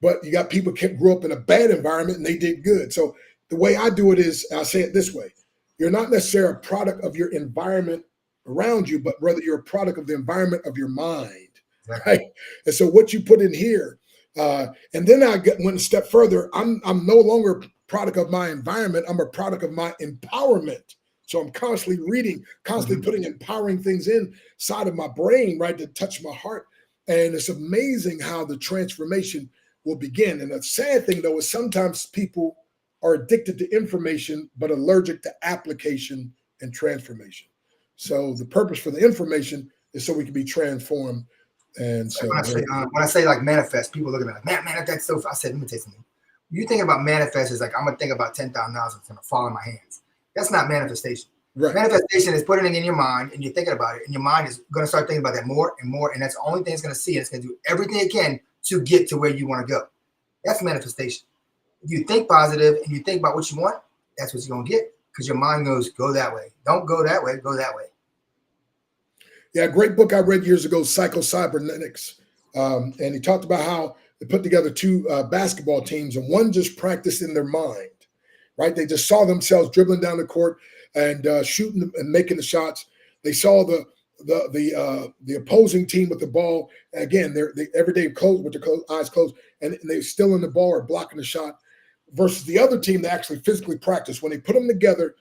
But you got people who grew up in a bad environment and they did good. So the way I do it is, I say it this way: you're not necessarily a product of your environment around you, but rather you're a product of the environment of your mind, right? And so what you put in here, and then I went a step further. I'm no longer a product of my environment. I'm a product of my empowerment. So I'm constantly reading, constantly putting empowering things inside of my brain, right, to touch my heart. And it's amazing how the transformation will begin. And the sad thing, though, is sometimes people are addicted to information, but allergic to application and transformation. So the purpose for the information is so we can be transformed. And so when I say like manifest, people look at me like, man, that's so. I said, let me tell you something. You think about manifest is like, I'm gonna think about $10,000 that's gonna fall in my hands. That's not manifestation. Right. Manifestation is putting it in your mind and you're thinking about it, and your mind is gonna start thinking about that more and more, and that's the only thing it's gonna see. It's gonna do everything it can to get to where you want to go. That's manifestation. If you think positive and you think about what you want, that's what you're gonna get, because your mind goes, go that way. Don't go that way, go that way. Yeah, a great book I read years ago, Psycho-Cybernetics. And he talked about how they put together two basketball teams, and one just practiced in their mind, right? They just saw themselves dribbling down the court and shooting and making the shots. They saw the opposing team with the ball. Again, they every day closed with their eyes closed, and they're still in the ball or blocking the shot, versus the other team that actually physically practiced. When they put them together,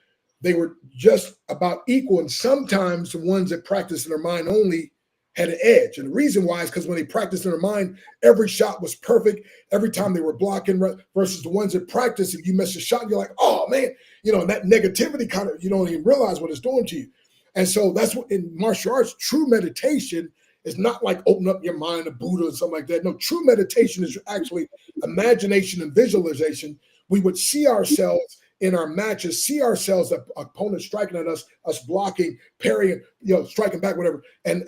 they were just about equal, and sometimes the ones that practiced in their mind only had an edge. And the reason why is because when they practiced in their mind, every shot was perfect. Every time they were blocking, versus the ones that practice, if you miss a shot, you're like, oh, man, and that negativity kind of, you don't even realize what it's doing to you. And so that's what in martial arts, true meditation is not like open up your mind to Buddha or something like that. No, true meditation is actually imagination and visualization. We would see ourselves in our matches see ourselves, the opponent striking at us, us blocking, parrying, striking back, whatever. And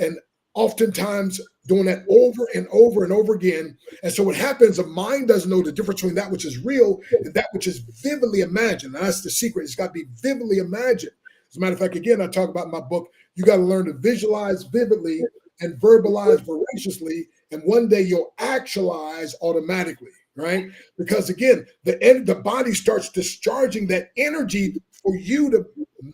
oftentimes doing that over and over and over again. And so what happens, the mind doesn't know the difference between that which is real and that which is vividly imagined. And that's the secret. It's got to be vividly imagined. As a matter of fact, again, I talk about in my book, you got to learn to visualize vividly and verbalize voraciously. And one day you'll actualize automatically, right? Because again, the body starts discharging that energy for you to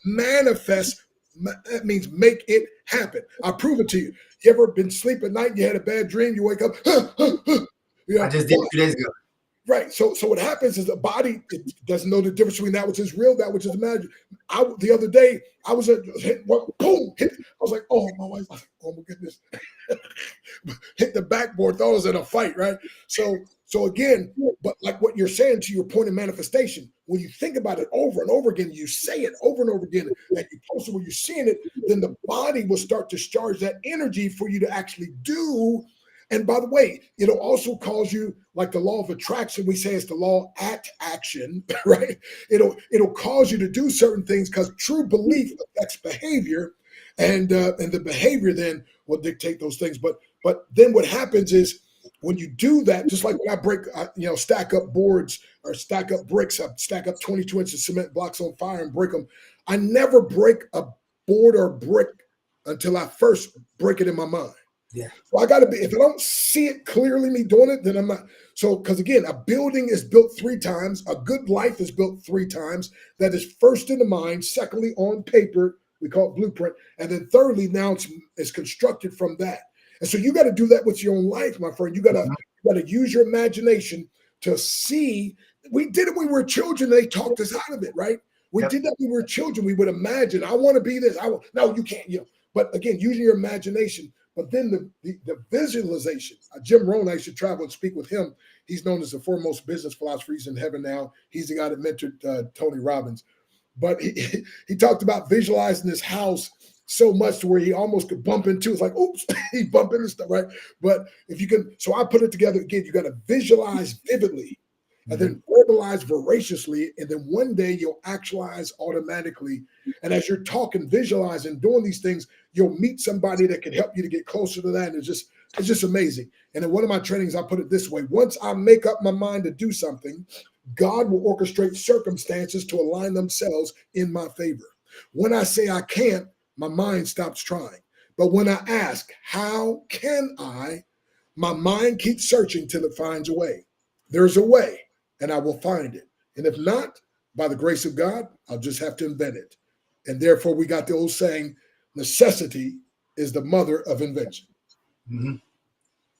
manifest. That means make it happen. I'll prove it to you. You ever been asleep at night? You had a bad dream. You wake up. I just did 2 days ago. Right. So what happens is the body doesn't know the difference between that which is real, that which is imagined. The other day I was boom, hit. I was like, oh, my wife, oh my goodness, hit the backboard. Thought I was in a fight, right? So again, but like what you're saying to your point of manifestation, when you think about it over and over again, you say it over and over again, and you post it when you're seeing it, then the body will start to discharge that energy for you to actually do. And by the way, it'll also cause you, like the law of attraction, we say it's the law at action, right? It'll cause you to do certain things because true belief affects behavior, and the behavior then will dictate those things. But then what happens is when you do that, just like when I stack up boards or stack up bricks, I stack up 22 inches of cement blocks on fire and break them. I never break a board or brick until I first break it in my mind. Yeah. So I got to be, if I don't see it clearly, me doing it, then I'm not. So, because again, a building is built 3 times. A good life is built 3 times. That is first in the mind. Secondly, on paper, we call it blueprint. And then thirdly, now it's constructed from that. And so you got to do that with your own life, my friend. You got to use your imagination to see. We did it when we were children. They talked us out of it, right? We did that when we were children. We would imagine, I want to be this. No, you can't. But again, using your imagination. But then the visualization. Jim Rohn, I used to travel and speak with him. He's known as the foremost business philosopher. He's in heaven now. He's the guy that mentored Tony Robbins. But he talked about visualizing his house so much to where he almost could bump into. It's like, oops, he bumped into stuff, right? But if you can, so I put it together again. You got to visualize vividly, and then verbalize voraciously, and then one day you'll actualize automatically. And as you're talking, visualizing, doing these things, you'll meet somebody that can help you to get closer to that. And it's just amazing. And in one of my trainings, I put it this way: once I make up my mind to do something, God will orchestrate circumstances to align themselves in my favor. When I say I can't, my mind stops trying. But when I ask, how can I, my mind keeps searching till it finds a way. There's a way, and I will find it. And if not, by the grace of God, I'll just have to invent it. And therefore, we got the old saying, necessity is the mother of invention. Mm-hmm.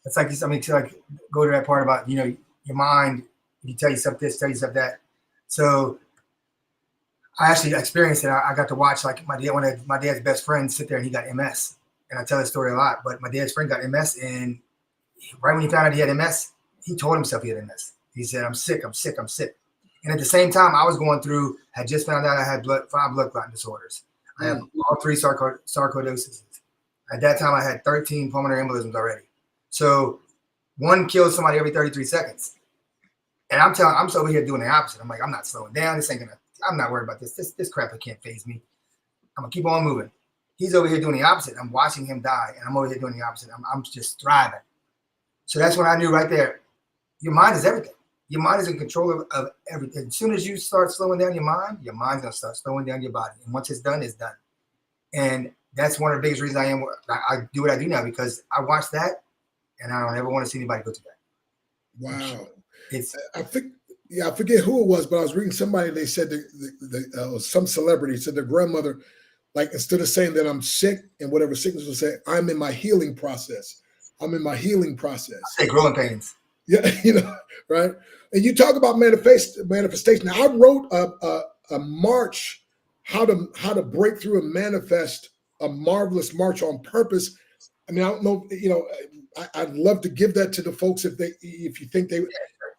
It's like, to like go to that part about, your mind, you tell yourself this, tell yourself that. So I actually experienced it. I got to watch like one of my dad's best friends sit there, and he got MS. And I tell this story a lot, but my dad's friend got MS, and right when he found out he had MS, he told himself he had MS. He said, I'm sick. And at the same time, I was going through, had just found out I had 5 blood clotting disorders. I have all 3 sarcoidosis. At that time, I had 13 pulmonary embolisms already. So one kills somebody every 33 seconds. And I'm over here doing the opposite. I'm like, I'm not slowing down. I'm not worried about this. This crap, it can't phase me. I'm gonna keep on moving. He's over here doing the opposite. I'm watching him die, and I'm over here doing the opposite. I'm just thriving. So that's when I knew right there, your mind is everything. Your mind is in control of everything. As soon as you start slowing down your mind's gonna start slowing down your body. And once it's done, it's done. And that's one of the biggest reasons I do what I do now, because I watch that, and I don't ever want to see anybody go through that. Wow. I forget who it was, but I was reading somebody. They said some celebrity said their grandmother, like, instead of saying that I'm sick and whatever sickness will say, I'm in my healing process. I'm in my healing process. I say growing pains. Yeah, right. And you talk about manifestation. Now, I wrote a march, how to break through and manifest a marvelous march on purpose. I mean, I don't know, I'd love to give that to the folks if you think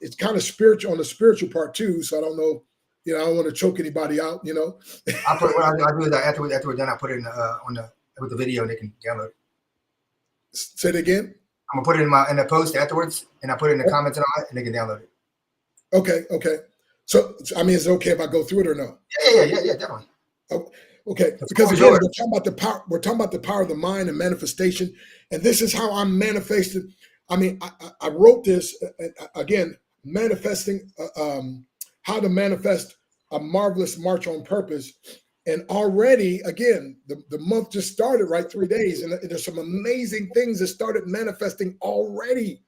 it's kind of spiritual on the spiritual part too. So I don't know, I don't want to choke anybody out, I put what I do is after we're done, I put it in with the video, and they can download it. Say it again. I'm gonna put it in the post afterwards, and I put it in the comments and all that, and they can download it. Okay. So I mean, is it okay if I go through it or no? Yeah, definitely. Oh, okay, The because floor is again, yours. we're talking about the power. We're talking about the power of the mind and manifestation, and this is how I'm manifesting. I mean, I wrote this again, manifesting how to manifest a marvelous march on purpose, and already again, the month just started, right? 3 days, and there's some amazing things that started manifesting already.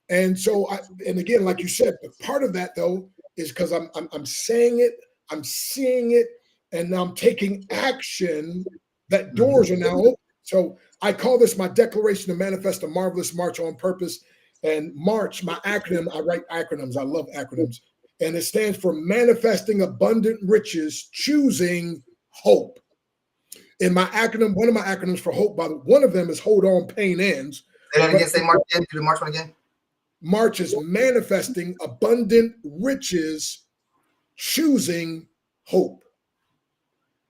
And so, and again, like you said, but part of that though is because I'm saying it, I'm seeing it, and now I'm taking action. That doors are now open. So I call this my declaration to manifest a marvelous march on purpose. And March, my acronym, I write acronyms. I love acronyms, and it stands for manifesting abundant riches, choosing hope. In my acronym, one of my acronyms for hope, by the one of them is hold on, pain ends. Say that But again. Say March again. Do the March one again. March is manifesting abundant riches, choosing hope.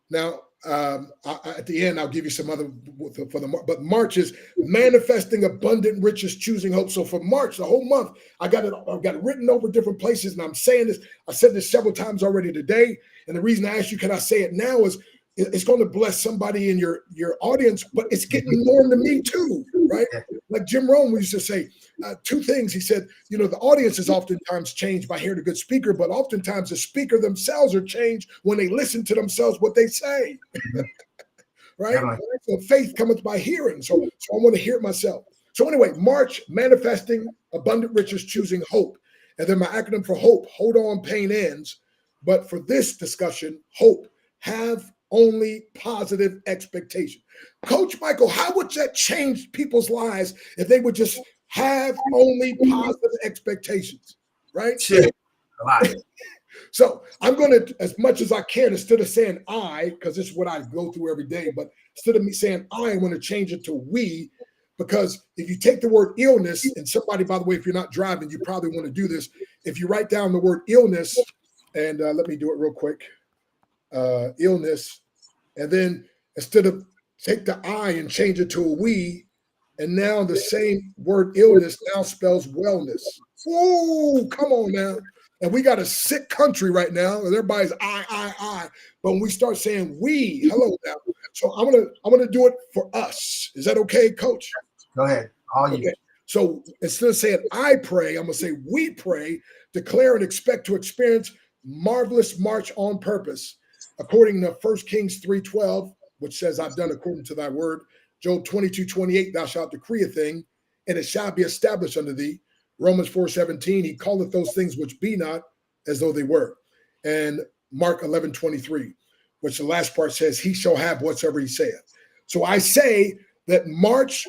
Now, at the end, I'll give you some other for the but March is manifesting abundant riches, choosing hope. So for March, the whole month, I've got it written over different places, and I'm saying this. I said this several times already today, and the reason I asked you, can I say it now, is it's going to bless somebody in your audience, but it's getting more to me too, right? Yeah. Like Jim Rome used to say, two things. He said, you know, the audience is oftentimes changed by hearing a good speaker, but oftentimes the speaker themselves are changed when they listen to themselves, what they say, right? Definitely. So faith cometh by hearing. So I want to hear it myself. So anyway, March, manifesting abundant riches, choosing hope. And then my acronym for hope, hold on, pain ends. But for this discussion, hope, have only positive expectation. Coach Michael, how would that change people's lives if they would just have only positive expectations, right? Shit. A lot. So I'm going to, as much as I can, instead of saying I, because this is what I go through every day, but instead of me saying I'm going to change it to we, because if you take the word illness, and somebody, by the way, if you're not driving, you probably want to do this. If you write down the word illness, and let me do it real quick, illness, and then instead of take the I and change it to a we, and now the same word illness now spells wellness. Ooh, come on now. And we got a sick country right now, and everybody's I. But when we start saying we, hello now. So I'm gonna do it for us. Is that okay, Coach? Go ahead. All you. Okay. So instead of saying I pray, I'm gonna say we pray, declare and expect to experience marvelous march on purpose, according to 1 Kings 3:12, which says, I've done according to thy word. Job 22:28, thou shalt decree a thing, and it shall be established unto thee. Romans 4:17, he calleth those things which be not as though they were. And Mark 11:23, which the last part says, he shall have whatsoever he saith. So I say that March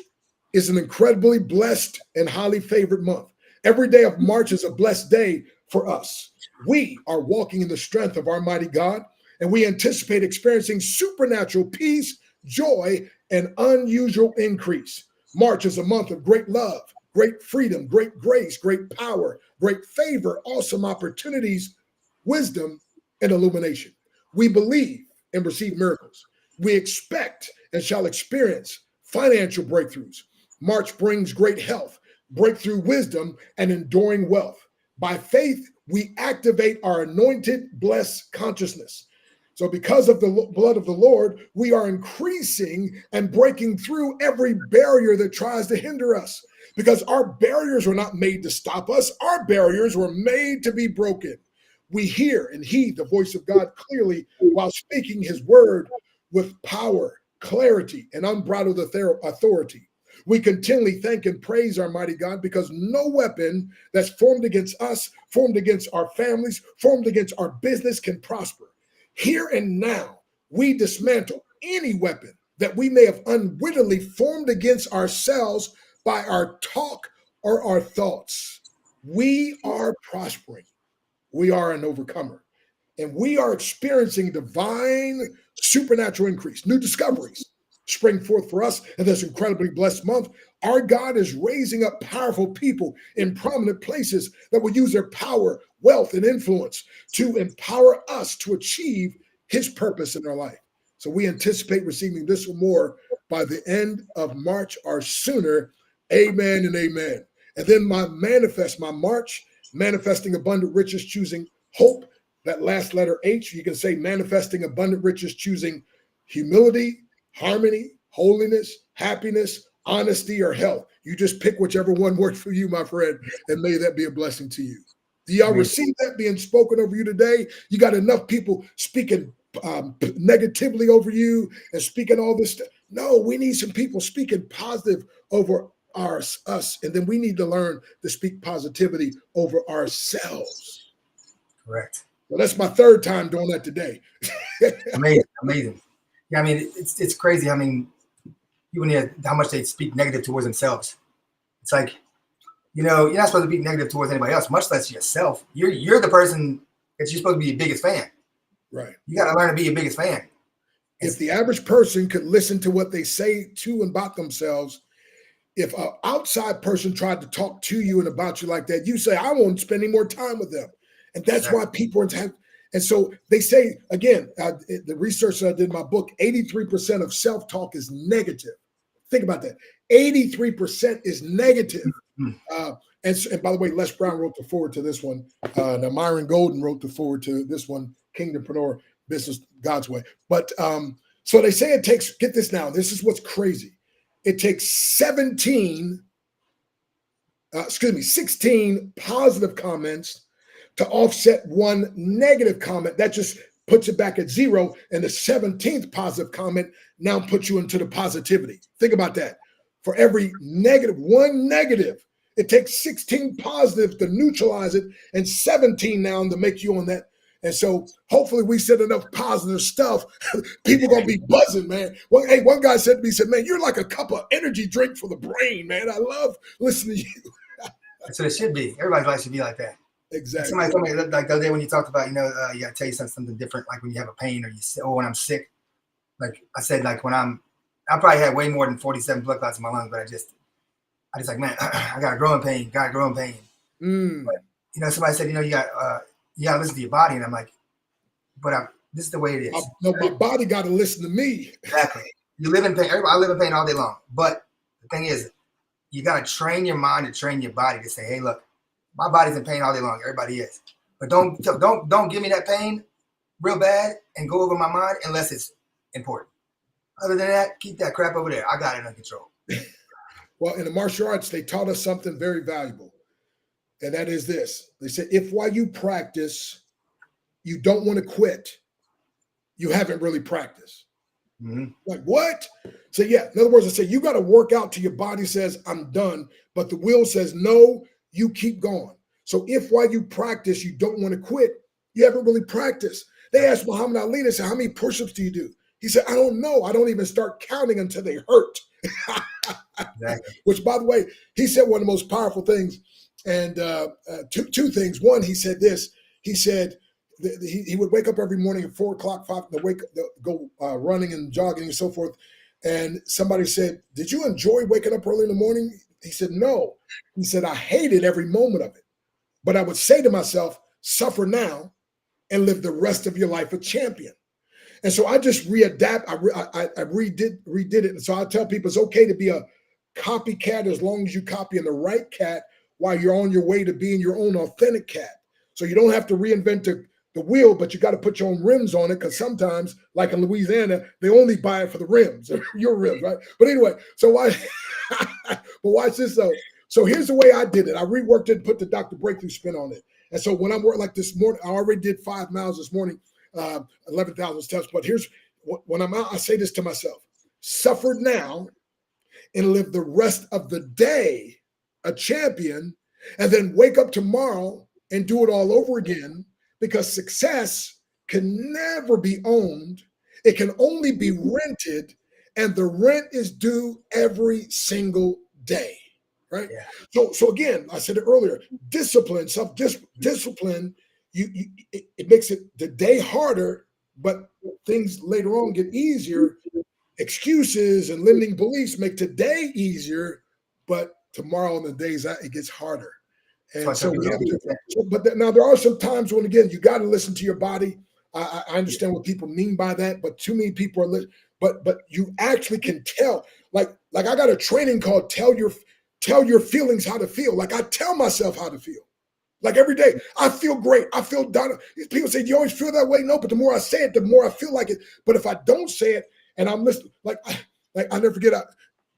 is an incredibly blessed and highly favored month. Every day of March is a blessed day for us. We are walking in the strength of our mighty God, and we anticipate experiencing supernatural peace, joy, and unusual increase. March is a month of great love, great freedom, great grace, great power, great favor, awesome opportunities, wisdom, and illumination. We believe and receive miracles. We expect and shall experience financial breakthroughs. March brings great health, breakthrough wisdom, and enduring wealth. By faith, we activate our anointed, blessed consciousness. So because of the blood of the Lord, we are increasing and breaking through every barrier that tries to hinder us. Because our barriers were not made to stop us. Our barriers were made to be broken. We hear and heed the voice of God clearly while speaking his word with power, clarity, and unbridled authority. We continually thank and praise our mighty God because no weapon that's formed against us, formed against our families, formed against our business can prosper. Here and now, we dismantle any weapon that we may have unwittingly formed against ourselves by our talk or our thoughts. We are prospering. We are an overcomer. And we are experiencing divine supernatural increase, new discoveries spring forth for us in this incredibly blessed month. Our God is raising up powerful people in prominent places that will use their power, wealth, and influence to empower us to achieve his purpose in our life. So we anticipate receiving this or more by the end of March or sooner. Amen and amen. And then my March, manifesting abundant riches, choosing Hope, that last letter H, you can say manifesting abundant riches, choosing humility, harmony, holiness, happiness, honesty, or health. You just pick whichever one works for you, my friend, and may that be a blessing to you. Do y'all receive that being spoken over you today? You got enough people speaking negatively over you and speaking all this stuff. No, we need some people speaking positive over us, and then we need to learn to speak positivity over ourselves. Correct. Well, that's my third time doing that today. Amazing. Yeah, I mean, it's crazy. I mean, people need how much they speak negative towards themselves. It's like, you're not supposed to be negative towards anybody else, much less yourself. You're the person that you're supposed to be your biggest fan. Right. You got to learn to be your biggest fan. If the average person could listen to what they say to and about themselves, if an outside person tried to talk to you and about you like that, you say, I won't spend any more time with them. And that's why people have. And so they say, again, the research that I did in my book, 83% of self-talk is negative. Think about that. 83% is negative. Mm-hmm. And by the way, Les Brown wrote the foreword to this one. Now, Myron Golden wrote the foreword to this one, Kingdompreneur, Business God's Way. But so they say it takes, get this now, this is what's crazy. It takes 16 positive comments to offset one negative comment. That just puts it back at 0. And the 17th positive comment now puts you into the positivity. Think about that. For every one negative, it takes 16 positives to neutralize it and 17 now to make you on that. And so hopefully we said enough positive stuff. People going to be buzzing, man. Well, hey, one guy said to me, he said, man, you're like a cup of energy drink for the brain, man. I love listening to you. That's what it should be. Everybody's life should be like that. Exactly. Somebody told me like the other day when you talked about, you got to tell you something different, like when you have a pain or when I'm sick. Like I said, like when I probably had way more than 47 blood clots in my lungs, but I just like, man, I got a growing pain, But, somebody said, you got to listen to your body. And I'm like, but this is the way it is. My body got to listen to me. Exactly. You live in pain. I live in pain all day long. But the thing is, you got to train your mind and train your body to say, hey, look, my body's in pain all day long. Everybody is. But don't give me that pain real bad and go over my mind unless it's important. Other than that, keep that crap over there. I got it under control. Well, in the martial arts, they taught us something very valuable. And that is this. They said, if while you practice, you don't want to quit, you haven't really practiced. Mm-hmm. Like, what? So, yeah, in other words, I say, you got to work out till your body says, I'm done. But the will says, no, you keep going. So if while you practice, you don't want to quit, you haven't really practiced. They asked Muhammad Ali, they said, how many push-ups do you do? He said, I don't know. I don't even start counting until they hurt. Exactly. Which, by the way, he said one of the most powerful things. And two things. One, he said this. He said he would wake up every morning at 4 o'clock, 5, go running and jogging and so forth. And somebody said, did you enjoy waking up early in the morning? He said, no. He said, I hated every moment of it. But I would say to myself, suffer now and live the rest of your life a champion. And so I just redid it. And so I tell people it's okay to be a copycat as long as you copy in the right cat while you're on your way to being your own authentic cat. So you don't have to reinvent the wheel, but you got to put your own rims on it, because sometimes, like in Louisiana, they only buy it for the rims, your rims, right? But anyway, so but watch this though. So here's the way I did it. I reworked it and put the Dr. Breakthrough spin on it. And so when I'm working like this morning, I already did 5 miles this morning, 11,000 steps. But here's when I'm out, I say this to myself: suffer now and live the rest of the day a champion, and then wake up tomorrow and do it all over again, because success can never be owned. It can only be rented, and the rent is due every single day, right? Yeah. So again, I said it earlier, discipline, self-discipline, it makes it the day harder, but things later on get easier. Excuses and limiting beliefs make today easier, but tomorrow and the days it gets harder. And so we have to, now there are some times when, again, you got to listen to your body. I understand what people mean by that, but too many people are, but you actually can tell, like I got a training called tell your feelings how to feel. Like I tell myself how to feel. Like every day, I feel great. I feel done. People say, "Do you always feel that way?" No, but the more I say it, the more I feel like it. But if I don't say it, and I'm listening, like I never forget.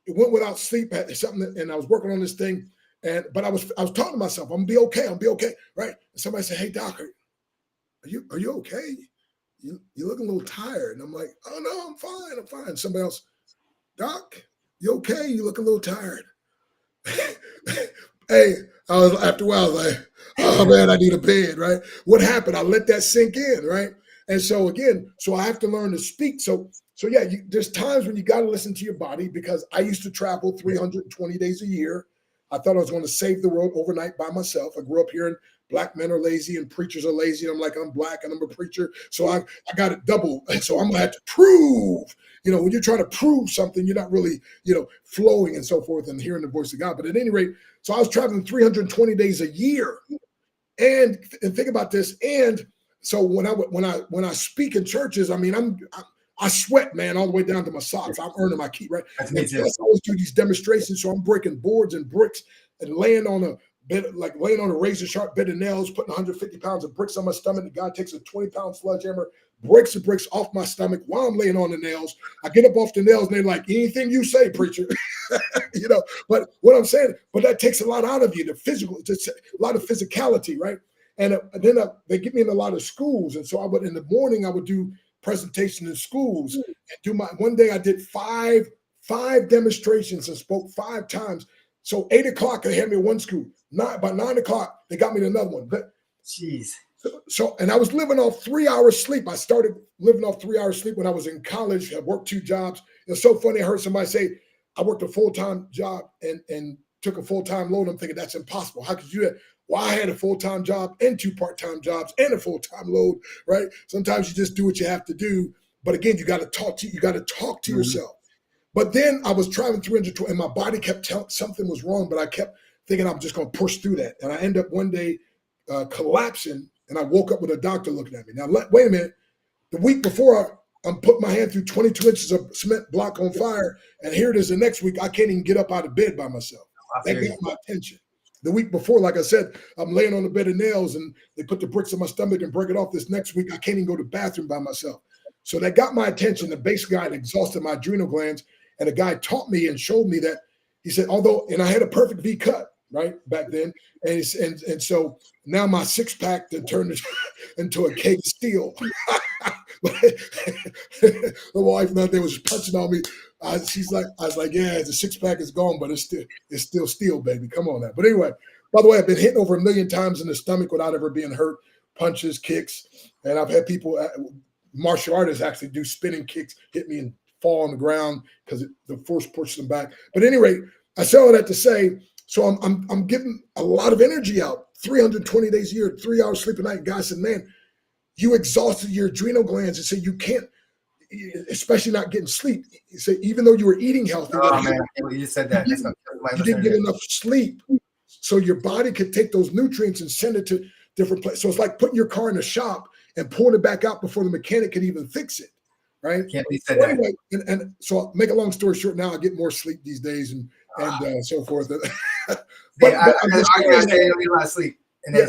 It went without sleep. Had something, and I was working on this thing, but I was talking to myself. I'm gonna be okay. I'm gonna be okay, right? And somebody said, "Hey, doc, are you okay? You looking a little tired." And I'm like, "Oh no, I'm fine. I'm fine." Somebody else, "Doc, you okay? You look a little tired." Hey, after a while, I was like, "Oh man, I need a bed," right? What happened? I let that sink in, right? And so again, so I have to learn to speak. So yeah, there's times when you got to listen to your body, because I used to travel 320 days a year. I thought I was going to save the world overnight by myself. I grew up hearing black men are lazy and preachers are lazy. And I'm like, I'm black and I'm a preacher. So I got it double. And so I'm going to have to prove, when you're trying to prove something, you're not really, flowing and so forth and hearing the voice of God. But at any rate, so I was traveling 320 days a year. And think about this. And so when I speak in churches, I mean, I sweat, man, all the way down to my socks. I'm earning my keep, right? That's And me too. plus, I always do these demonstrations, so I'm breaking boards and bricks and laying on a razor sharp bed of nails, putting 150 pounds of bricks on my stomach. The guy takes a 20-pound sledgehammer, breaks the bricks off my stomach while I'm laying on the nails. I get up off the nails, and they're like, "Anything you say, preacher." But what I'm saying, but that takes a lot out of you, the physical, just a lot of physicality, right? And then they get me in a lot of schools, and so in the morning I would do presentation in schools and do one day I did five demonstrations and spoke 5 times. So 8 o'clock they had me in one school. By 9 o'clock they got me to another one. But Jeez. So and I was living off 3 hours sleep. I started living off 3 hours sleep when I was in college. I worked 2 jobs. It's so funny. I heard somebody say I worked a full-time job and took a full-time load. I'm thinking that's impossible. How could you do that? Well, I had a full-time job and 2 part-time jobs and a full-time load, right? Sometimes you just do what you have to do. But again, you got to talk to yourself. But then I was traveling 320 and my body kept telling something was wrong, but I kept thinking I'm just going to push through that. And I end up one day collapsing, and I woke up with a doctor looking at me. Now, wait a minute. The week before, I'm putting my hand through 22 inches of cement block on fire, and here it is the next week. I can't even get up out of bed by myself. That got my attention. The week before, like I said, I'm laying on a bed of nails, and they put the bricks in my stomach and break it off. This next week, I can't even go to the bathroom by myself. So that got my attention. The basically I had exhausted my adrenal glands, and the guy taught me and showed me that. He said, and I had a perfect V cut, right, back then. And so now my 6-pack turned into a keg of steel. The wife out there was punching on me. I was like, yeah, the 6-pack is gone, but it's still steel, baby. Come on now. But anyway, by the way, I've been hit over 1 million times in the stomach without ever being hurt. Punches, kicks, and I've had people, martial artists, actually do spinning kicks, hit me and fall on the ground because the force pushed them back. But anyway, I say all that to say, so I'm giving a lot of energy out, 320 days a year, 3 hours sleep a night. Guy said, man, you exhausted your adrenal glands, and said you can't, especially not getting sleep. He said even though you were eating healthy, You just said that. You didn't get enough sleep, so your body could take those nutrients and send it to different places. So it's like putting your car in a shop and pulling it back out before the mechanic could even fix it, right? So anyway, and so I'll make a long story short. Now I get more sleep these days and so forth. but I get a lot of sleep.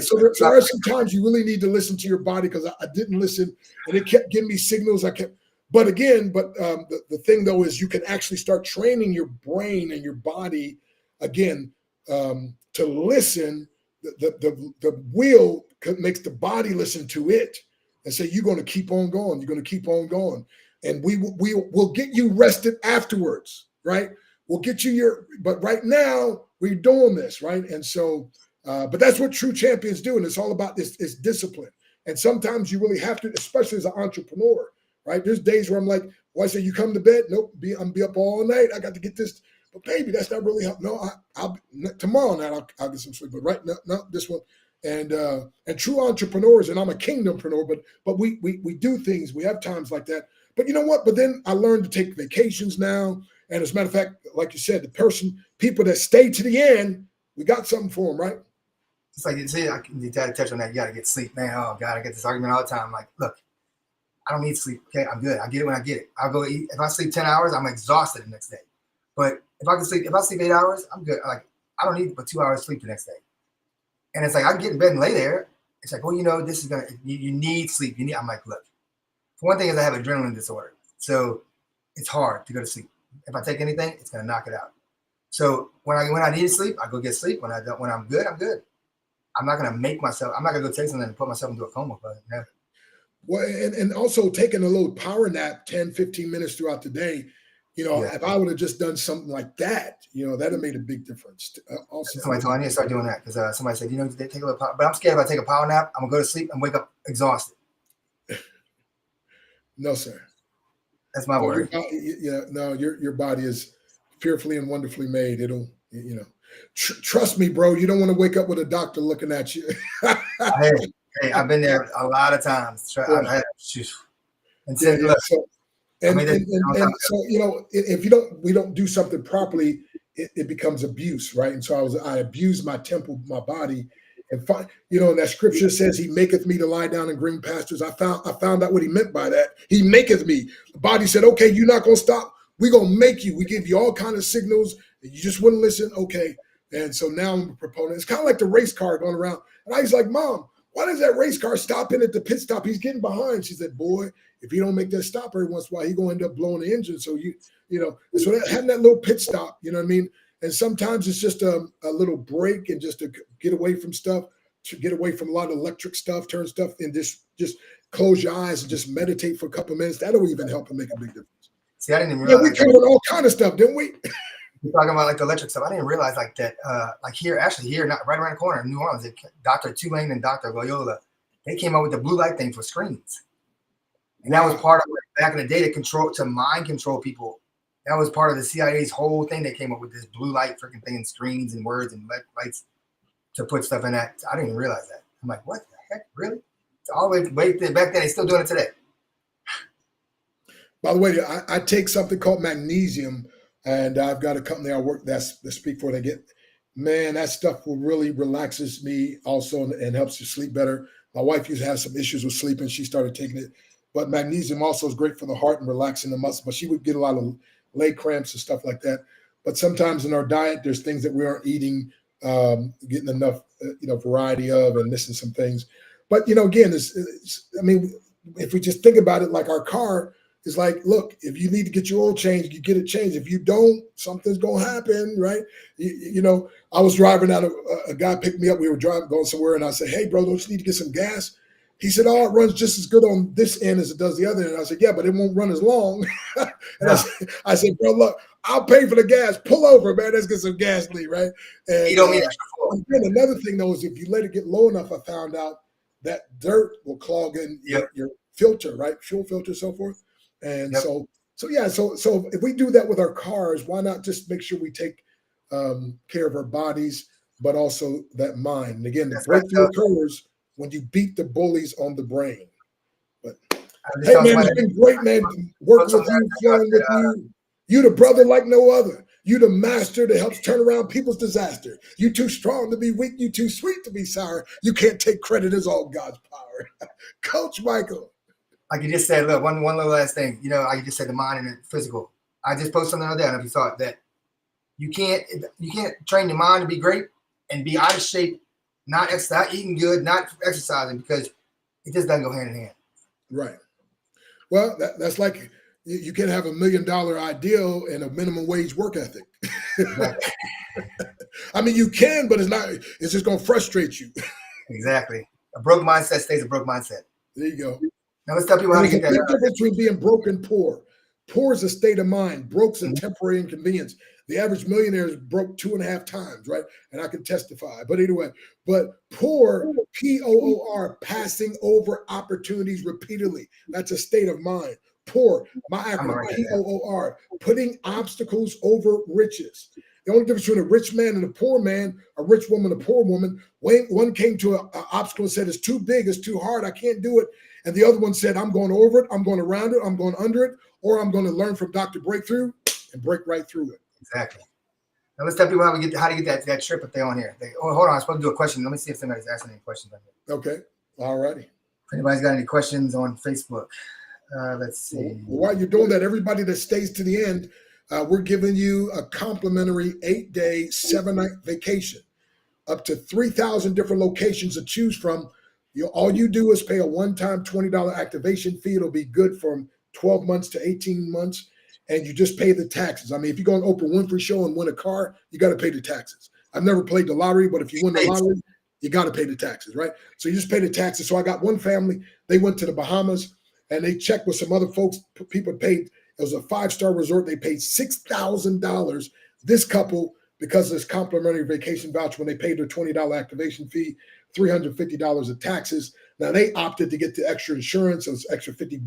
So there are some times you really need to listen to your body, because I didn't listen, and it kept giving me signals. But the thing though is you can actually start training your brain and your body again to listen. The will makes the body listen to it and say, you're going to keep on going. You're going to keep on going, and we'll get you rested afterwards, right? We'll get you but right now we're doing this, right? And so. But that's what true champions do, and it's all about this discipline. And sometimes you really have to, especially as an entrepreneur, right? There's days where I'm like, well, I say, you come to bed? Nope, I'm be up all night. I got to get this. But baby, that's not really helping. No, I'll tomorrow night I'll get some sleep. But right now, not this one. And true entrepreneurs, and I'm a kingdompreneur, but we do things. We have times like that. But you know what? But then I learned to take vacations now. And as a matter of fact, like you said, people that stay to the end, we got something for them, right? It's like you say, you got to touch on that. You got to get sleep, man. Oh God, I get this argument all the time. I'm like, look, I don't need sleep. Okay, I'm good. I get it when I get it. I'll go eat. If I sleep 10 hours, I'm exhausted the next day. But if I sleep 8 hours, I'm good. Like I don't need but 2 hours sleep the next day. And it's like, I get in bed and lay there. It's like, well, you know, this is going to, you need sleep. I'm like, look, for one thing is I have adrenaline disorder. So it's hard to go to sleep. If I take anything, it's going to knock it out. So when I need sleep, I go get sleep. When I'm good, I'm good. I'm not going to make myself, I'm not going to go take something and put myself into a coma. But no. Well, and also taking a little power nap, 10, 15 minutes throughout the day. You know, if I would have just done something like that, you know, that'd have made a big difference. Also, somebody told me I need to start doing that because somebody said, you know, take a little power, but I'm scared if I take a power nap, I'm gonna go to sleep and wake up exhausted. No, sir. That's my worry. No, your body is fearfully and wonderfully made. It'll, you know, trust me, bro. You don't want to wake up with a doctor looking at you. Hey, I've been there a lot of times. I've had, and so, you know, if we don't do something properly, it becomes abuse, right? And so I abused my temple, my body, and you know, that scripture says, "He maketh me to lie down in green pastures." I found out what he meant by that. He maketh me. The body said, "Okay, you're not gonna stop. We're gonna make you. We give you all kind of signals, and you just wouldn't listen." Okay, and so now I'm a proponent. It's kind of like the race car going around, and I was like, "Mom, why does that race car stop in at the pit stop? He's getting behind." She said, "Boy, if you don't make that stop every once in a while, he's gonna end up blowing the engine." So you know, so having that little pit stop, you know what I mean? And sometimes it's just a little break and just to get away from stuff, to get away from a lot of electric stuff, turn stuff, and just close your eyes and just meditate for a couple of minutes. That'll even help and make a big difference. See, I didn't even realize. Yeah, we covered all kind of stuff, didn't we? You're talking about like the electric stuff. I didn't realize like that. Like here, not right around the corner in New Orleans, Dr. Tulane and Dr. Loyola, they came up with the blue light thing for screens, and that was part of back in the day to mind control people. That was part of the CIA's whole thing. They came up with this blue light freaking thing and screens and words and lights to put stuff in that. I didn't even realize that. I'm like, what the heck, really? It's all the way back then. They're still doing it today. By the way, I take something called magnesium. And I've got a company I work that speak for. They get, man, that stuff will really relaxes me also and helps you sleep better. My wife used to have some issues with sleeping. She started taking it. But magnesium also is great for the heart and relaxing the muscle. But she would get a lot of leg cramps and stuff like that. But sometimes in our diet, there's things that we aren't eating, getting enough, variety of and missing some things. But, again, I mean, if we just think about it like our car, it's like, look, if you need to get your oil changed, you get it changed. If you don't, something's going to happen, right? I was driving out, a guy picked me up. We were going somewhere, and I said, "Hey, bro, don't you need to get some gas?" He said, "Oh, it runs just as good on this end as it does the other end." And I said, "Yeah, but it won't run as long." And I said, "Bro, look, I'll pay for the gas. Pull over, man. Let's get some gasoline, right?" And you don't need another thing, though, is if you let it get low enough, I found out that dirt will clog in your filter, right? Fuel filter, so forth. And so if we do that with our cars, why not just make sure we take care of our bodies, but also that mind? And again, the breakthrough occurs when you beat the bullies on the brain. But hey, man, it's been great, man, working with you, flowing with you. You the brother like no other. You the master that helps turn around people's disaster. You too strong to be weak. You too sweet to be sour. You can't take credit. It's all God's power. Coach Michael. Like you just said, look, one little last thing. Like you just said, the mind and the physical. I just posted something on there, and if you thought that you can't train your mind to be great and be out of shape, not eating good, not exercising, because it just doesn't go hand in hand. Right. Well, that's like you can have $1 million ideal and a minimum wage work ethic. Right. I mean, you can, but it's just going to frustrate you. Exactly. A broke mindset stays a broke mindset. There you go. Now let's tell people how to get that. There's a difference between being broke and poor. Poor is a state of mind. Broke's a temporary inconvenience. The average millionaire is broke 2.5 times, right? And I can testify. But anyway, poor, P-O-O-R, passing over opportunities repeatedly. That's a state of mind. Poor, my acronym, P-O-O-R, putting obstacles over riches. The only difference between a rich man and a poor man, a rich woman, a poor woman, one came to an obstacle and said, "It's too big, it's too hard, I can't do it." And the other one said, "I'm going over it, I'm going around it, I'm going under it, or I'm going to learn from Dr. Breakthrough and break right through it." Exactly. Now let's tell people how to get that trip if they're on here. Hold on, I'm supposed to do a question. Let me see if somebody's asking any questions on here. Okay. All righty. If anybody's got any questions on Facebook, let's see. While you're doing that, everybody that stays to the end, we're giving you a complimentary 8-day, 7-night vacation up to 3,000 different locations to choose from. All you do is pay a one-time $20 activation fee. It'll be good from 12 months to 18 months, and you just pay the taxes. I mean, if you go on Oprah Winfrey show and win a car, you got to pay the taxes. I've never played the lottery, but if you win the lottery, you got to pay the taxes, right? So you just pay the taxes. So I got one family, they went to the Bahamas, and they checked with some other folks. People paid, it was a 5-star resort. They paid $6,000. This couple, because of this complimentary vacation voucher, when they paid their $20 activation fee, $350 of taxes. Now they opted to get the extra insurance. So it's extra $50.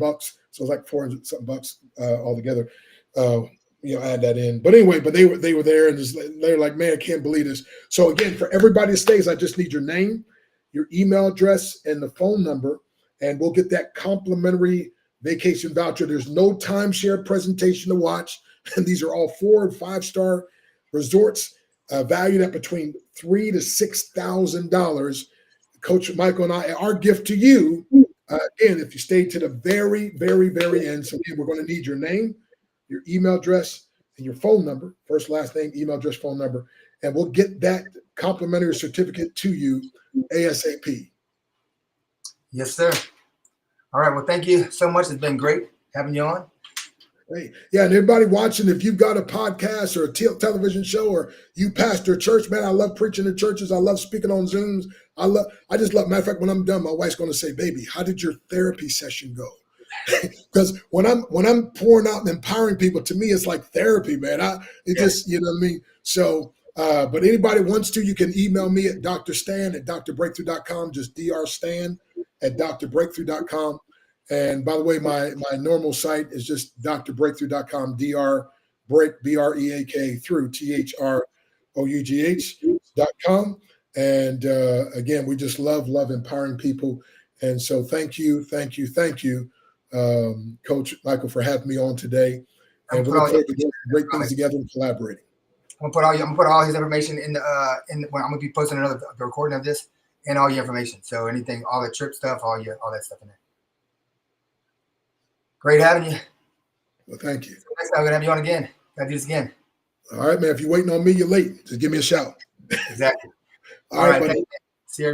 So it's like 400 something bucks altogether. Add that in. But anyway, they were there, and they're like, man, I can't believe this. So again, for everybody that stays, I just need your name, your email address, and the phone number, and we'll get that complimentary vacation voucher. There's no timeshare presentation to watch, and these are all 4- and 5-star resorts, valued at between $3,000 to $6,000. Coach Michael and I, our gift to you, again, if you stay to the very, very, very end. So again, we're going to need your name, your email address, and your phone number, first, last name, email address, phone number, and we'll get that complimentary certificate to you ASAP. Yes, sir. All right. Well, thank you so much. It's been great having you on. Hey, yeah, and everybody watching, if you've got a podcast or a television show, or you pastor a church, man, I love preaching in churches. I love speaking on Zooms. I just love, matter of fact, when I'm done, my wife's going to say, baby, how did your therapy session go? Because when I'm pouring out and empowering people, to me, it's like therapy, man. Just, you know what I mean? So, but anybody wants to, you can email me at drstan@drbreakthrough.com, just drstan@drbreakthrough.com. And by the way, my normal site is just drbreakthrough.com, BREAK through THROUGH.com. And again, we just love empowering people. And so thank you, Coach Michael, for having me on today. And we look forward to doing great things together and collaborating. I'm gonna put all his information in when I'm gonna be posting the recording of this, and all your information. So anything, all the trip stuff, all that stuff in there. Great having you. Well, thank you. So next time I'm gonna have you on again. Gotta do this again. All right, man. If you're waiting on me, you're late. Just give me a shout. Exactly. All right, buddy. See you.